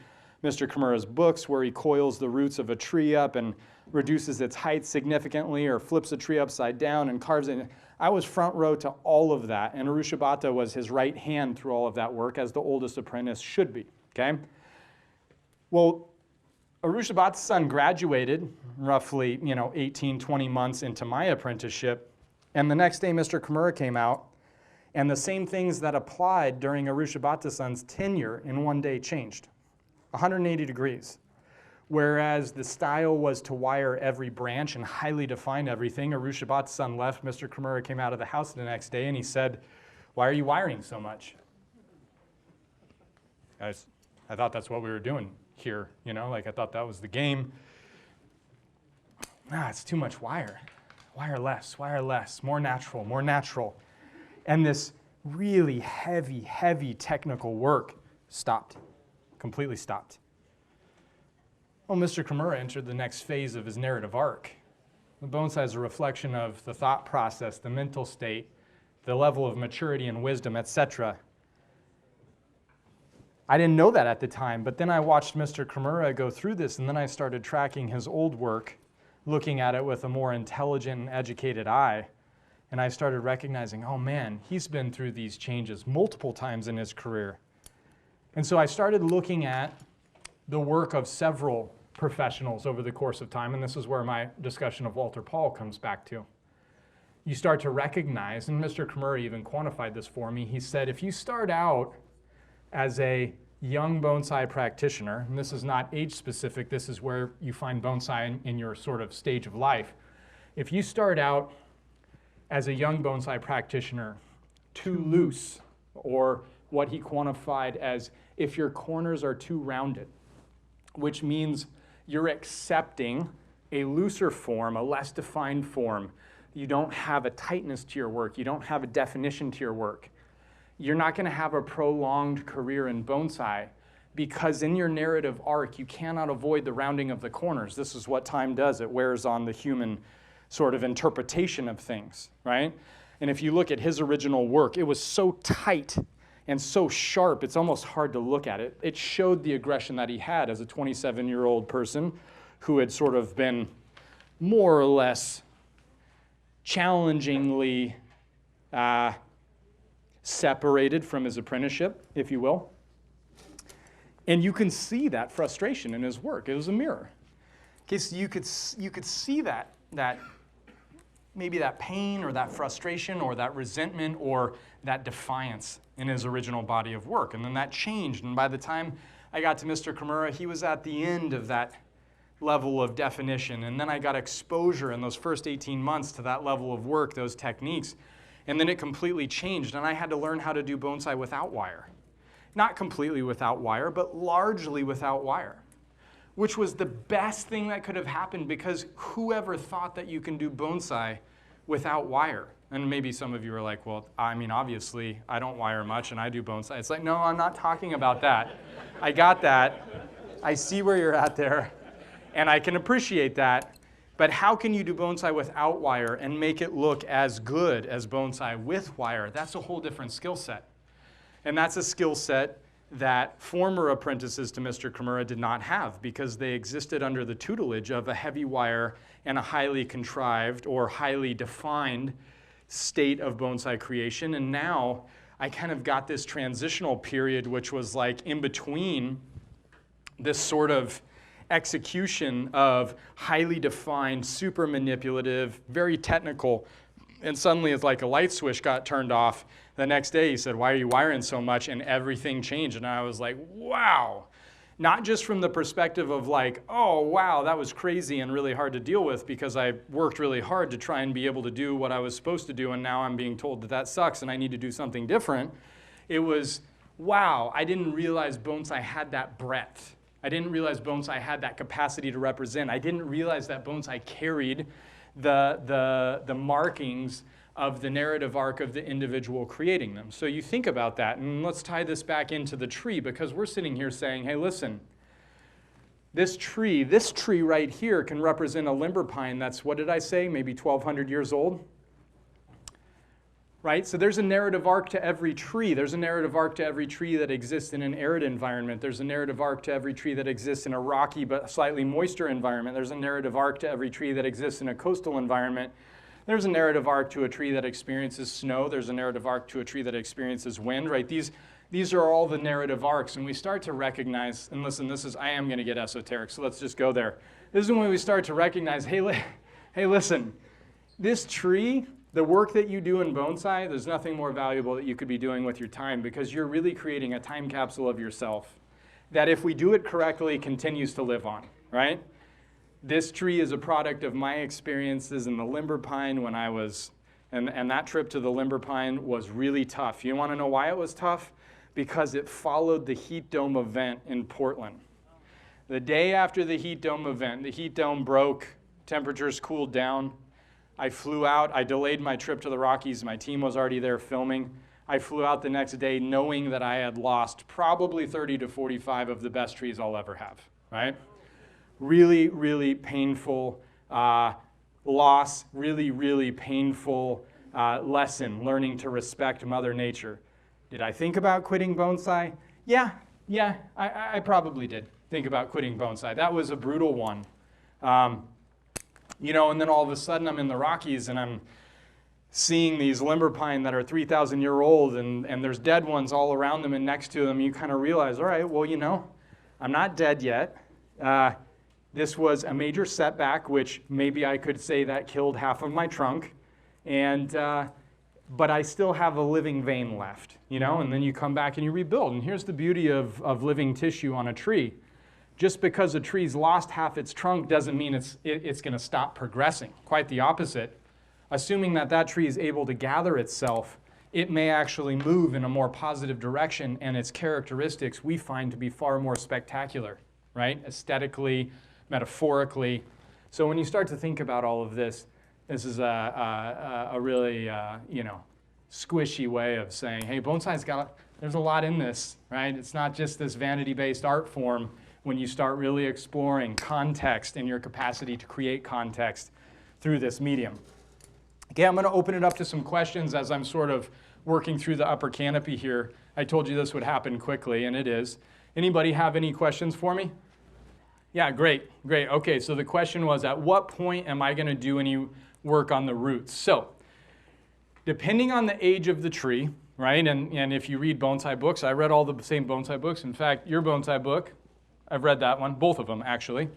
Mr. Kimura's books where he coils the roots of a tree up and reduces its height significantly or flips a tree upside down and carves it. I was front row to all of that, and Arushibata was his right hand through all of that work, as the oldest apprentice should be, okay? Well, Arushibata's son graduated roughly, 18, 20 months into my apprenticeship, and the next day Mr. Kimura came out, and the same things that applied during Arushibata's son's tenure in one day changed, 180 degrees. Whereas the style was to wire every branch and highly define everything, Arushibata's son left, Mr. Kimura came out of the house the next day, and he said, "Why are you wiring so much?" I thought that's what we were doing here, I thought that was the game. it's too much wire. Wire less, more natural. And this really heavy technical work stopped, completely stopped. Well, Mr. Kimura entered the next phase of his narrative arc. The bonsai is a reflection of the thought process, the mental state, the level of maturity and wisdom, etc. I didn't know that at the time, but then I watched Mr. Kimura go through this, and then I started tracking his old work, looking at it with a more intelligent and educated eye, and I started recognizing, oh man, he's been through these changes multiple times in his career. And so I started looking at the work of several professionals over the course of time, and this is where my discussion of Walter Paul comes back to. You start to recognize, and Mr. Kimura even quantified this for me, he said, if you start out as a young bonsai practitioner, and this is not age specific, this is where you find bonsai in your sort of stage of life. If you start out as a young bonsai practitioner too loose, or what he quantified as if your corners are too rounded, which means you're accepting a looser form, a less defined form. You don't have a tightness to your work. You don't have a definition to your work. You're not going to have a prolonged career in bonsai because in your narrative arc, you cannot avoid the rounding of the corners. This is what time does. It wears on the human sort of interpretation of things, right? And if you look at his original work, it was so tight and so sharp, it's almost hard to look at it. It showed the aggression that he had as a 27-year-old person who had sort of been more or less challengingly separated from his apprenticeship, if you will. And you can see that frustration in his work. It was a mirror. Okay, so you could see that maybe that pain or that frustration or that resentment or that defiance in his original body of work. And then that changed. And by the time I got to Mr. Kimura, he was at the end of that level of definition. And then I got exposure in those first 18 months to that level of work, those techniques. And then it completely changed. And I had to learn how to do bonsai without wire. Not completely without wire, but largely without wire, which was the best thing that could have happened because whoever thought that you can do bonsai without wire? And maybe some of you are like, well, I mean, obviously, I don't wire much and I do bonsai. It's like, no, I'm not talking about that. I got that. I see where you're at there, and I can appreciate that. But how can you do bonsai without wire and make it look as good as bonsai with wire? That's a whole different skill set. And that's a skill set that former apprentices to Mr. Kimura did not have because they existed under the tutelage of a heavy wire and a highly contrived or highly defined state of bonsai creation. And now I kind of got this transitional period which was like in between this sort of execution of highly defined, super manipulative, very technical, and suddenly it's like a light switch got turned off. The next day he said, why are you wiring so much? And everything changed. And I was like, wow. Not just from the perspective of like, oh, wow, that was crazy and really hard to deal with because I worked really hard to try and be able to do what I was supposed to do, and now I'm being told that that sucks and I need to do something different. It was, wow, I didn't realize bonsai had that breadth. I didn't realize bonsai had that capacity to represent. I didn't realize that bonsai carried the markings of the narrative arc of the individual creating them. So you think about that, and let's tie this back into the tree because we're sitting here saying, hey, listen, this tree right here can represent a limber pine that's, what did I say, maybe 1,200 years old? Right? So there's a narrative arc to every tree. There's a narrative arc to every tree that exists in an arid environment. There's a narrative arc to every tree that exists in a rocky but slightly moister environment. There's a narrative arc to every tree that exists in a coastal environment. There's a narrative arc to a tree that experiences snow. There's a narrative arc to a tree that experiences wind, right? These are all the narrative arcs, and we start to recognize, and listen, I am going to get esoteric, so let's just go there. This is when we start to recognize, hey, listen, this tree, the work that you do in bonsai, there's nothing more valuable that you could be doing with your time because you're really creating a time capsule of yourself that if we do it correctly, continues to live on, right? This tree is a product of my experiences in the limber pine when I was, and that trip to the limber pine was really tough. You want to know why it was tough? Because it followed the heat dome event in Portland. The day after the heat dome event, the heat dome broke temperatures cooled down. I flew out. I delayed my trip to the Rockies. My team was already there filming. I flew out the next day knowing that I had lost probably 30 to 45 of the best trees I'll ever have, right? Really, really painful loss, really, really painful lesson, learning to respect Mother Nature. Did I think about quitting bonsai? Yeah, I probably did think about quitting bonsai. That was a brutal one. And then all of a sudden I'm in the Rockies and I'm seeing these limber pine that are 3,000-year-old and there's dead ones all around them and next to them. You kind of realize, all right, well, I'm not dead yet. This was a major setback, which maybe I could say that killed half of my trunk. But I still have a living vein left, and then you come back and you rebuild. And here's the beauty of living tissue on a tree. Just because a tree's lost half its trunk doesn't mean it's going to stop progressing. Quite the opposite. Assuming that tree is able to gather itself, it may actually move in a more positive direction, and its characteristics we find to be far more spectacular, right? Aesthetically, metaphorically. So when you start to think about all of this, this is a really, squishy way of saying, hey, bonsai's there's a lot in this, right? It's not just this vanity-based art form when you start really exploring context and your capacity to create context through this medium. Okay, I'm going to open it up to some questions as I'm sort of working through the upper canopy here. I told you this would happen quickly, and it is. Anybody have any questions for me? Yeah, great. Okay, so the question was, at what point am I going to do any work on the roots? So, depending on the age of the tree, right, and if you read bonsai books, I read all the same bonsai books. In fact, your bonsai book, I've read that one, both of them actually.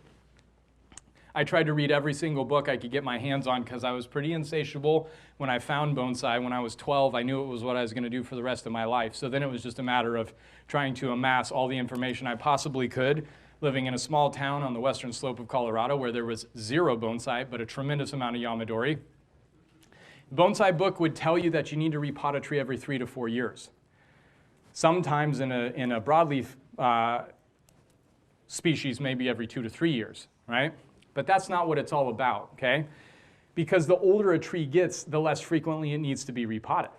I tried to read every single book I could get my hands on because I was pretty insatiable when I found bonsai. When I was 12, I knew it was what I was going to do for the rest of my life. So then it was just a matter of trying to amass all the information I possibly could, living in a small town on the western slope of Colorado where there was zero bonsai, but a tremendous amount of yamadori. The bonsai book would tell you that you need to repot a tree every 3 to 4 years. Sometimes in a broadleaf species, maybe every 2 to 3 years, right? But that's not what it's all about, okay? Because the older a tree gets, the less frequently it needs to be repotted.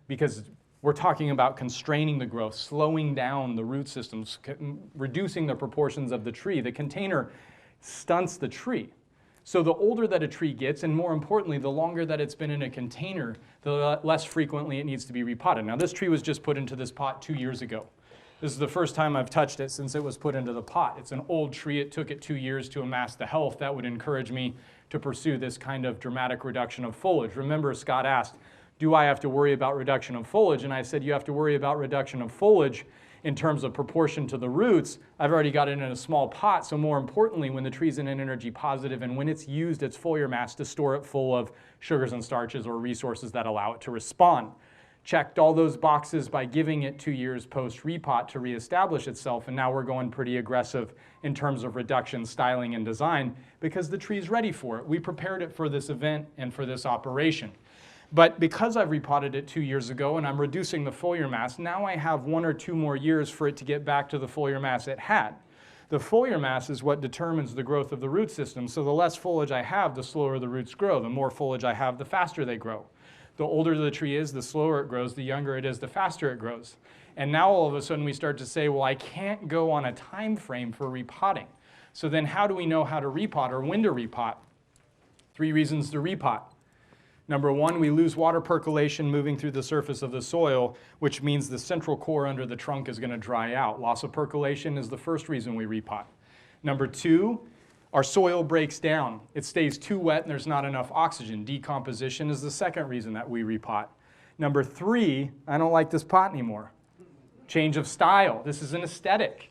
Because we're talking about constraining the growth, slowing down the root systems, reducing the proportions of the tree. The container stunts the tree. So the older that a tree gets, and more importantly, the longer that it's been in a container, the less frequently it needs to be repotted. Now, this tree was just put into this pot 2 years ago. This is the first time I've touched it since it was put into the pot. It's an old tree. It took it 2 years to amass the health that would encourage me to pursue this kind of dramatic reduction of foliage. Remember, Scott asked, do I have to worry about reduction of foliage? And I said, you have to worry about reduction of foliage in terms of proportion to the roots. I've already got it in a small pot, so more importantly, when the tree's in an energy positive and when it's used its foliar mass to store it full of sugars and starches or resources that allow it to respond. Checked all those boxes by giving it 2 years post-repot to reestablish itself, and now we're going pretty aggressive in terms of reduction, styling, and design because the tree's ready for it. We prepared it for this event and for this operation. But because I've repotted it 2 years ago and I'm reducing the foliar mass, now I have 1 or 2 more years for it to get back to the foliar mass it had. The foliar mass is what determines the growth of the root system, so the less foliage I have, the slower the roots grow. The more foliage I have, the faster they grow. The older the tree is, the slower it grows. The younger it is, the faster it grows. And now all of a sudden we start to say, well, I can't go on a time frame for repotting. So then how do we know how to repot or when to repot? 3 reasons to repot. Number 1, we lose water percolation moving through the surface of the soil, which means the central core under the trunk is going to dry out. Loss of percolation is the first reason we repot. Number 2, our soil breaks down. It stays too wet and there's not enough oxygen. Decomposition is the second reason that we repot. Number 3, I don't like this pot anymore. Change of style. This is an aesthetic.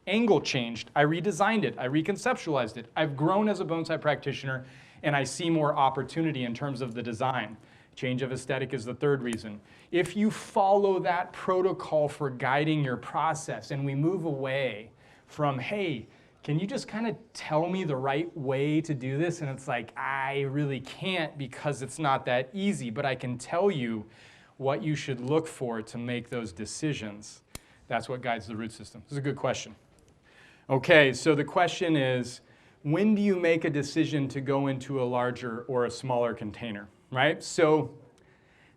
Angle changed. I redesigned it. I reconceptualized it. I've grown as a bonsai practitioner and I see more opportunity in terms of the design. Change of aesthetic is the third reason. If you follow that protocol for guiding your process and we move away from, hey, can you just kind of tell me the right way to do this? And it's like, I really can't because it's not that easy, but I can tell you what you should look for to make those decisions. That's what guides the root system. This is a good question. Okay, so the question is, when do you make a decision to go into a larger or a smaller container, right? So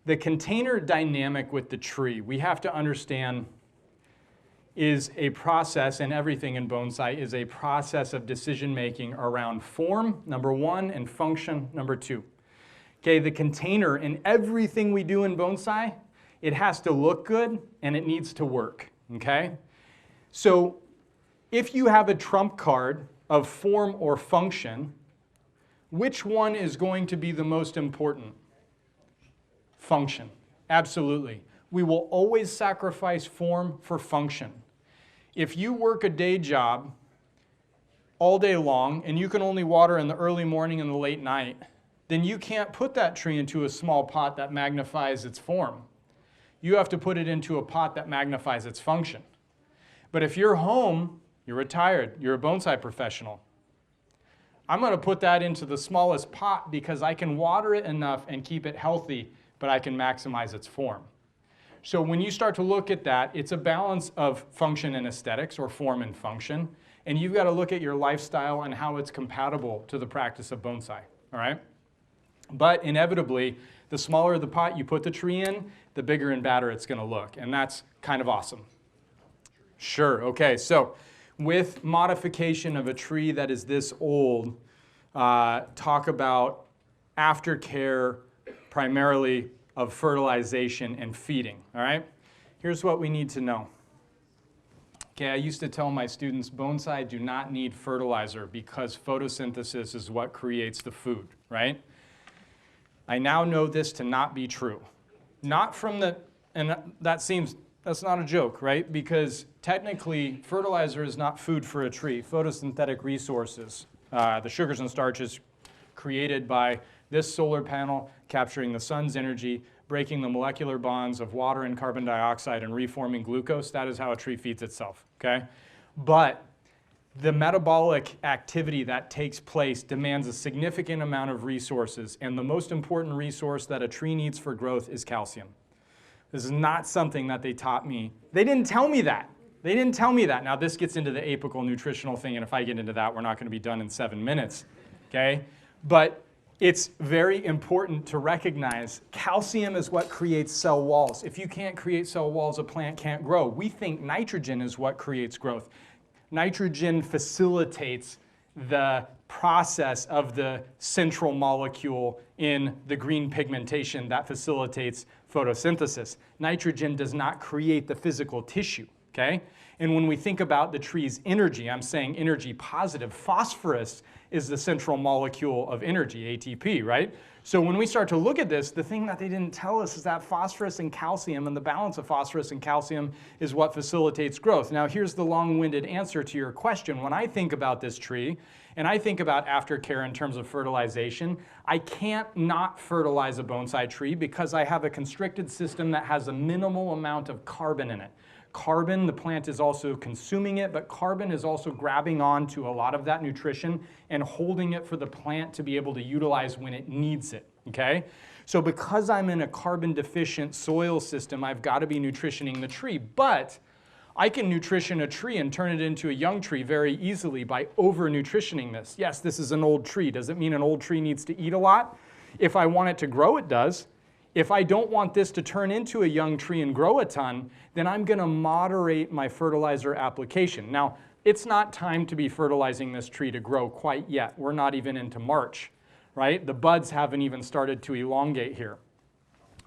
the container dynamic with the tree, we have to understand, is a process, and everything in bonsai is a process of decision-making around form, number one, and function, number two. Okay, the container in everything we do in bonsai, it has to look good and it needs to work, okay? So if you have a trump card of form or function, which one is going to be the most important? Function, absolutely. We will always sacrifice form for function. If you work a day job all day long and you can only water in the early morning and the late night, then you can't put that tree into a small pot that magnifies its form. You have to put it into a pot that magnifies its function. But if you're home, you're retired, you're a bonsai professional, I'm going to put that into the smallest pot because I can water it enough and keep it healthy, but I can maximize its form. So when you start to look at that, it's a balance of function and aesthetics, or form and function, and you've got to look at your lifestyle and how it's compatible to the practice of bonsai, all right? But inevitably, the smaller the pot you put the tree in, the bigger and badder it's going to look, and that's kind of awesome. Sure, okay, so with modification of a tree that is this old, talk about aftercare primarily of fertilization and feeding, all right? Here's what we need to know. Okay, I used to tell my students, bonsai do not need fertilizer because photosynthesis is what creates the food, right? I now know this to not be true. Not from the, and that's not a joke, right? Because technically, fertilizer is not food for a tree. Photosynthetic resources, the sugars and starches created by this solar panel capturing the sun's energy, breaking the molecular bonds of water and carbon dioxide and reforming glucose, that is how a tree feeds itself, okay? But the metabolic activity that takes place demands a significant amount of resources, and the most important resource that a tree needs for growth is calcium. This is not something that they taught me. They didn't tell me that. They didn't tell me that. Now, this gets into the apical nutritional thing, and if I get into that, we're not going to be done in 7 minutes, okay? But it's very important to recognize calcium is what creates cell walls. If you can't create cell walls, a plant can't grow. We think nitrogen is what creates growth. Nitrogen facilitates the process of the central molecule in the green pigmentation that facilitates photosynthesis. Nitrogen does not create the physical tissue, okay? And when we think about the tree's energy, I'm saying energy positive. Phosphorus is the central molecule of energy, ATP, right? So when we start to look at this, the thing that they didn't tell us is that phosphorus and calcium and the balance of phosphorus and calcium is what facilitates growth. Now here's the long-winded answer to your question. When I think about this tree, and I think about aftercare in terms of fertilization, I can't not fertilize a bonsai tree because I have a constricted system that has a minimal amount of carbon in it. Carbon, the plant is also consuming it, but carbon is also grabbing on to a lot of that nutrition and holding it for the plant to be able to utilize when it needs it, okay? So because I'm in a carbon deficient soil system, I've got to be nutritioning the tree, but I can nutrition a tree and turn it into a young tree very easily by over-nutritioning this. Yes, this is an old tree. Does it mean an old tree needs to eat a lot? If I want it to grow, it does. If I don't want this to turn into a young tree and grow a ton, then I'm going to moderate my fertilizer application. Now, it's not time to be fertilizing this tree to grow quite yet. We're not even into March, right? The buds haven't even started to elongate here.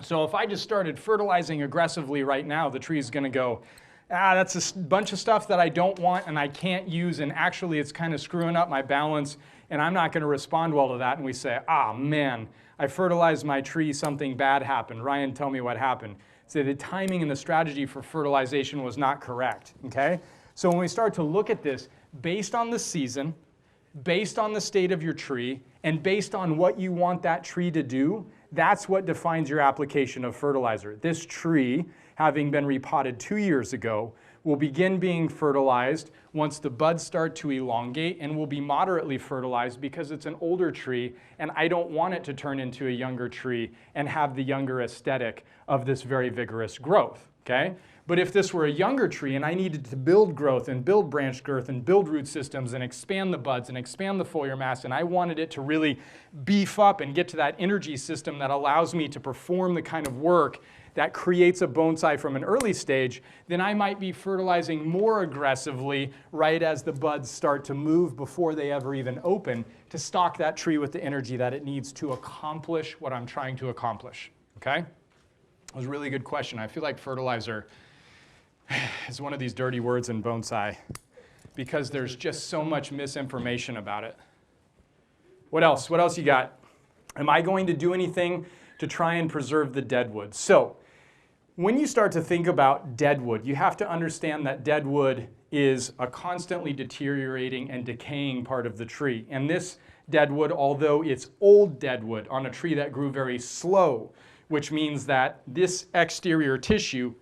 So if I just started fertilizing aggressively right now, the tree is going to go, that's a bunch of stuff that I don't want and I can't use, and actually it's kind of screwing up my balance, and I'm not going to respond well to that. And we say, man, I fertilized my tree, something bad happened. Ryan, tell me what happened. So the timing and the strategy for fertilization was not correct, okay? So when we start to look at this, based on the season, based on the state of your tree, and based on what you want that tree to do, that's what defines your application of fertilizer. This tree, having been repotted 2 years ago, will begin being fertilized once the buds start to elongate, and will be moderately fertilized because it's an older tree and I don't want it to turn into a younger tree and have the younger aesthetic of this very vigorous growth, okay? But if this were a younger tree and I needed to build growth and build branch girth and build root systems and expand the buds and expand the foliar mass, and I wanted it to really beef up and get to that energy system that allows me to perform the kind of work that creates a bonsai from an early stage, then I might be fertilizing more aggressively right as the buds start to move before they ever even open to stock that tree with the energy that it needs to accomplish what I'm trying to accomplish, okay? That was a really good question. I feel like fertilizer is one of these dirty words in bonsai because there's just so much misinformation about it. What else? What else you got? Am I going to do anything to try and preserve the deadwood? So when you start to think about deadwood, you have to understand that deadwood is a constantly deteriorating and decaying part of the tree. And this deadwood, although it's old deadwood on a tree that grew very slow, which means that this exterior tissue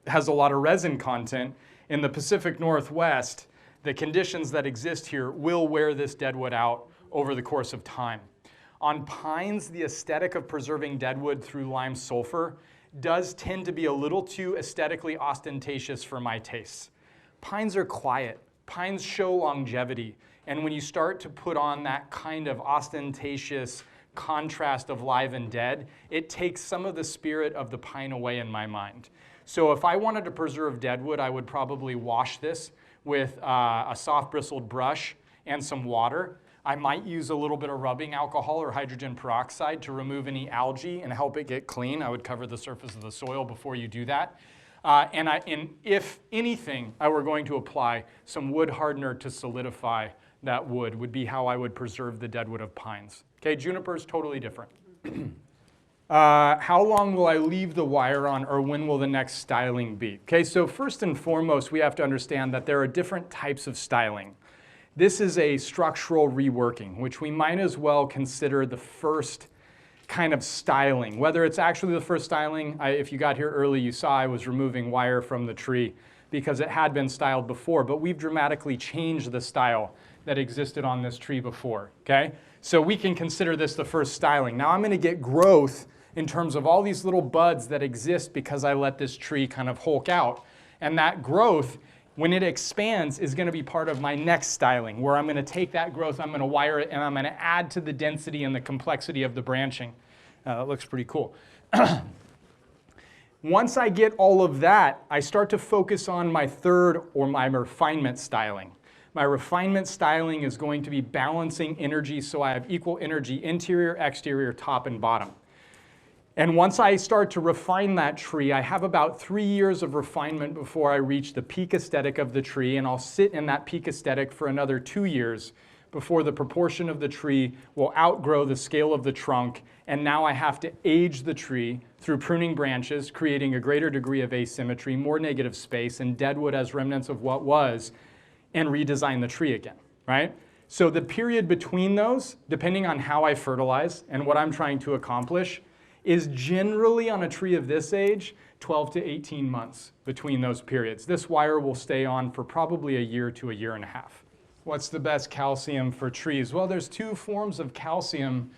has a lot of resin content. In the Pacific Northwest, the conditions that exist here will wear this deadwood out over the course of time. On pines, the aesthetic of preserving deadwood through lime sulfur does tend to be a little too aesthetically ostentatious for my tastes. Pines are quiet. Pines show longevity. And when you start to put on that kind of ostentatious contrast of live and dead, it takes some of the spirit of the pine away in my mind. So if I wanted to preserve deadwood, I would probably wash this with a soft bristled brush and some water. I might use a little bit of rubbing alcohol or hydrogen peroxide to remove any algae and help it get clean. I would cover the surface of the soil before you do that. And if anything, I were going to apply some wood hardener to solidify that wood would be how I would preserve the deadwood of pines. Okay, juniper is totally different. How long will I leave the wire on, or when will the next styling be? Okay, so first and foremost, we have to understand that there are different types of styling. This is a structural reworking, which we might as well consider the first kind of styling. Whether it's actually the first styling, if you got here early, you saw I was removing wire from the tree because it had been styled before, but we've dramatically changed the style that existed on this tree before, okay? So we can consider this the first styling. Now I'm gonna get growth in terms of all these little buds that exist because I let this tree kind of hulk out. And that growth, when it expands, is going to be part of my next styling, where I'm going to take that growth, I'm going to wire it, and I'm going to add to the density and the complexity of the branching. That looks pretty cool. Once I get all of that, I start to focus on my third, or my refinement styling. My refinement styling is going to be balancing energy so I have equal energy interior, exterior, top, and bottom. And once I start to refine that tree, I have about 3 years of refinement before I reach the peak aesthetic of the tree, and I'll sit in that peak aesthetic for another 2 years before the proportion of the tree will outgrow the scale of the trunk, and now I have to age the tree through pruning branches, creating a greater degree of asymmetry, more negative space, and deadwood as remnants of what was, and redesign the tree again, right? So the period between those, depending on how I fertilize and what I'm trying to accomplish, is generally on a tree of this age, 12 to 18 months between those periods. This wire will stay on for probably a year to a year and a half. What's the best calcium for trees? Well, there's 2 forms of calcium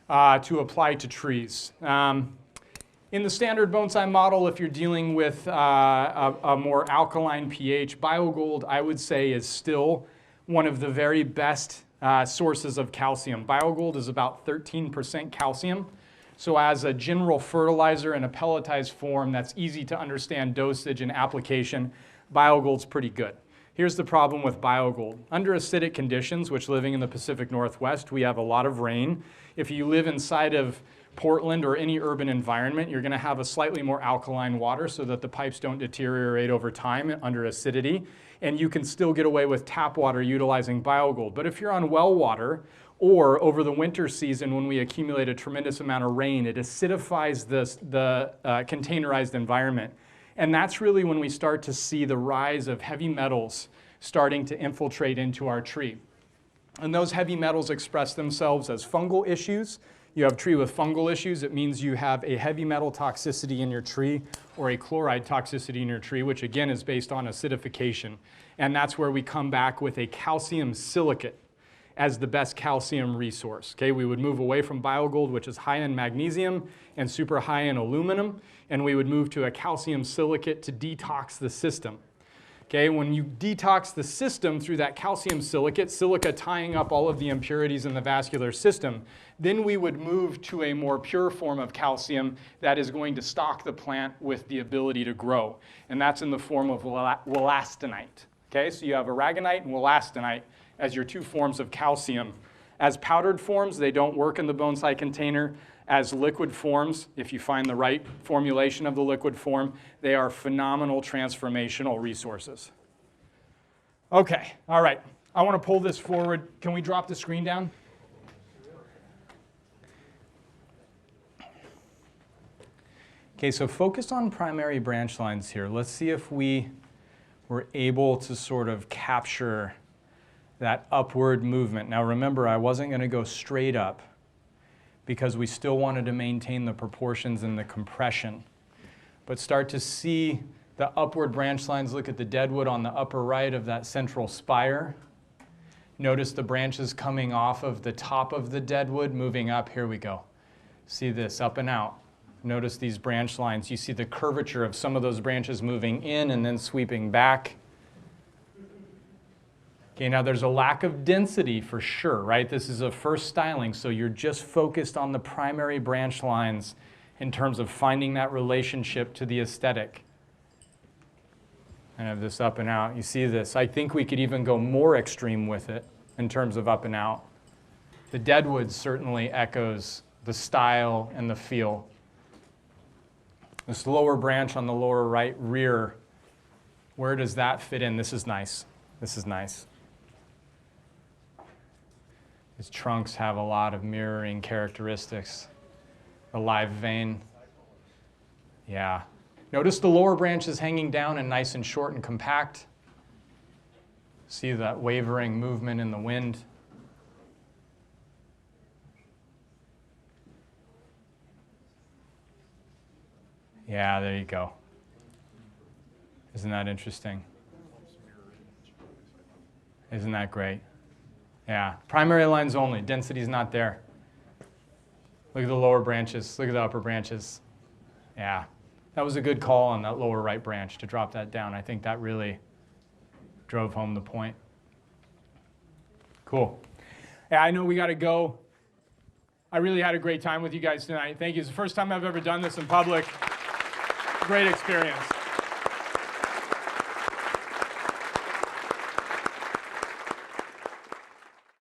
to apply to trees. In the standard bonsai model, if you're dealing with a more alkaline pH, BioGold, I would say, is still one of the very best sources of calcium. BioGold is about 13% calcium. So as a general fertilizer in a pelletized form that's easy to understand dosage and application, BioGold's pretty good. Here's the problem with BioGold. Under acidic conditions, which living in the Pacific Northwest, we have a lot of rain. If you live inside of Portland or any urban environment, you're gonna have a slightly more alkaline water so that the pipes don't deteriorate over time under acidity. And you can still get away with tap water utilizing BioGold. But if you're on well water, or over the winter season when we accumulate a tremendous amount of rain, it acidifies the containerized environment. And that's really when we start to see the rise of heavy metals starting to infiltrate into our tree. And those heavy metals express themselves as fungal issues. You have a tree with fungal issues, it means you have a heavy metal toxicity in your tree or a chloride toxicity in your tree, which again is based on acidification. And that's where we come back with a calcium silicate. as the best calcium resource. Okay, we would move away from biogold, which is high in magnesium and super high in aluminum, and we would move to a calcium silicate to detox the system. Okay, when you detox the system through that calcium silicate, silica tying up all of the impurities in the vascular system, then we would move to a more pure form of calcium that is going to stock the plant with the ability to grow. And that's in the form of wollastonite. Okay, so you have aragonite and wollastonite as your two forms of calcium. As powdered forms, they don't work in the bonsai container. As liquid forms, if you find the right formulation of the liquid form, they are phenomenal transformational resources. Okay, all right. I want to pull this forward. Can we drop the screen down? Okay, so focus on primary branch lines here. Let's see if we were able to sort of capture that upward movement. Now remember, I wasn't going to go straight up because we still wanted to maintain the proportions and the compression. But start to see the upward branch lines. Look at the deadwood on the upper right of that central spire. Notice the branches coming off of the top of the deadwood, moving up. Here we go. See this, up and out. Notice these branch lines. You see the curvature of some of those branches moving in and then sweeping back. Okay, now there's a lack of density for sure, right? This is a first styling, so you're just focused on the primary branch lines in terms of finding that relationship to the aesthetic. And have this up and out. You see this. I think we could even go more extreme with it in terms of up and out. The deadwood certainly echoes the style and the feel. This lower branch on the lower right rear, where does that fit in? This is nice. This is nice. His trunks have a lot of mirroring characteristics. The live vein. Yeah. Notice the lower branches hanging down and nice and short and compact. See that wavering movement in the wind. Yeah, there you go. Isn't that interesting? Isn't that great? Yeah, primary lines only, density's not there. Look at the lower branches, look at the upper branches. Yeah, that was a good call on that lower right branch to drop that down. I think that really drove home the point. Cool. Yeah, I know we gotta go. I really had a great time with you guys tonight. Thank you. It's the first time I've ever done this in public. Great experience.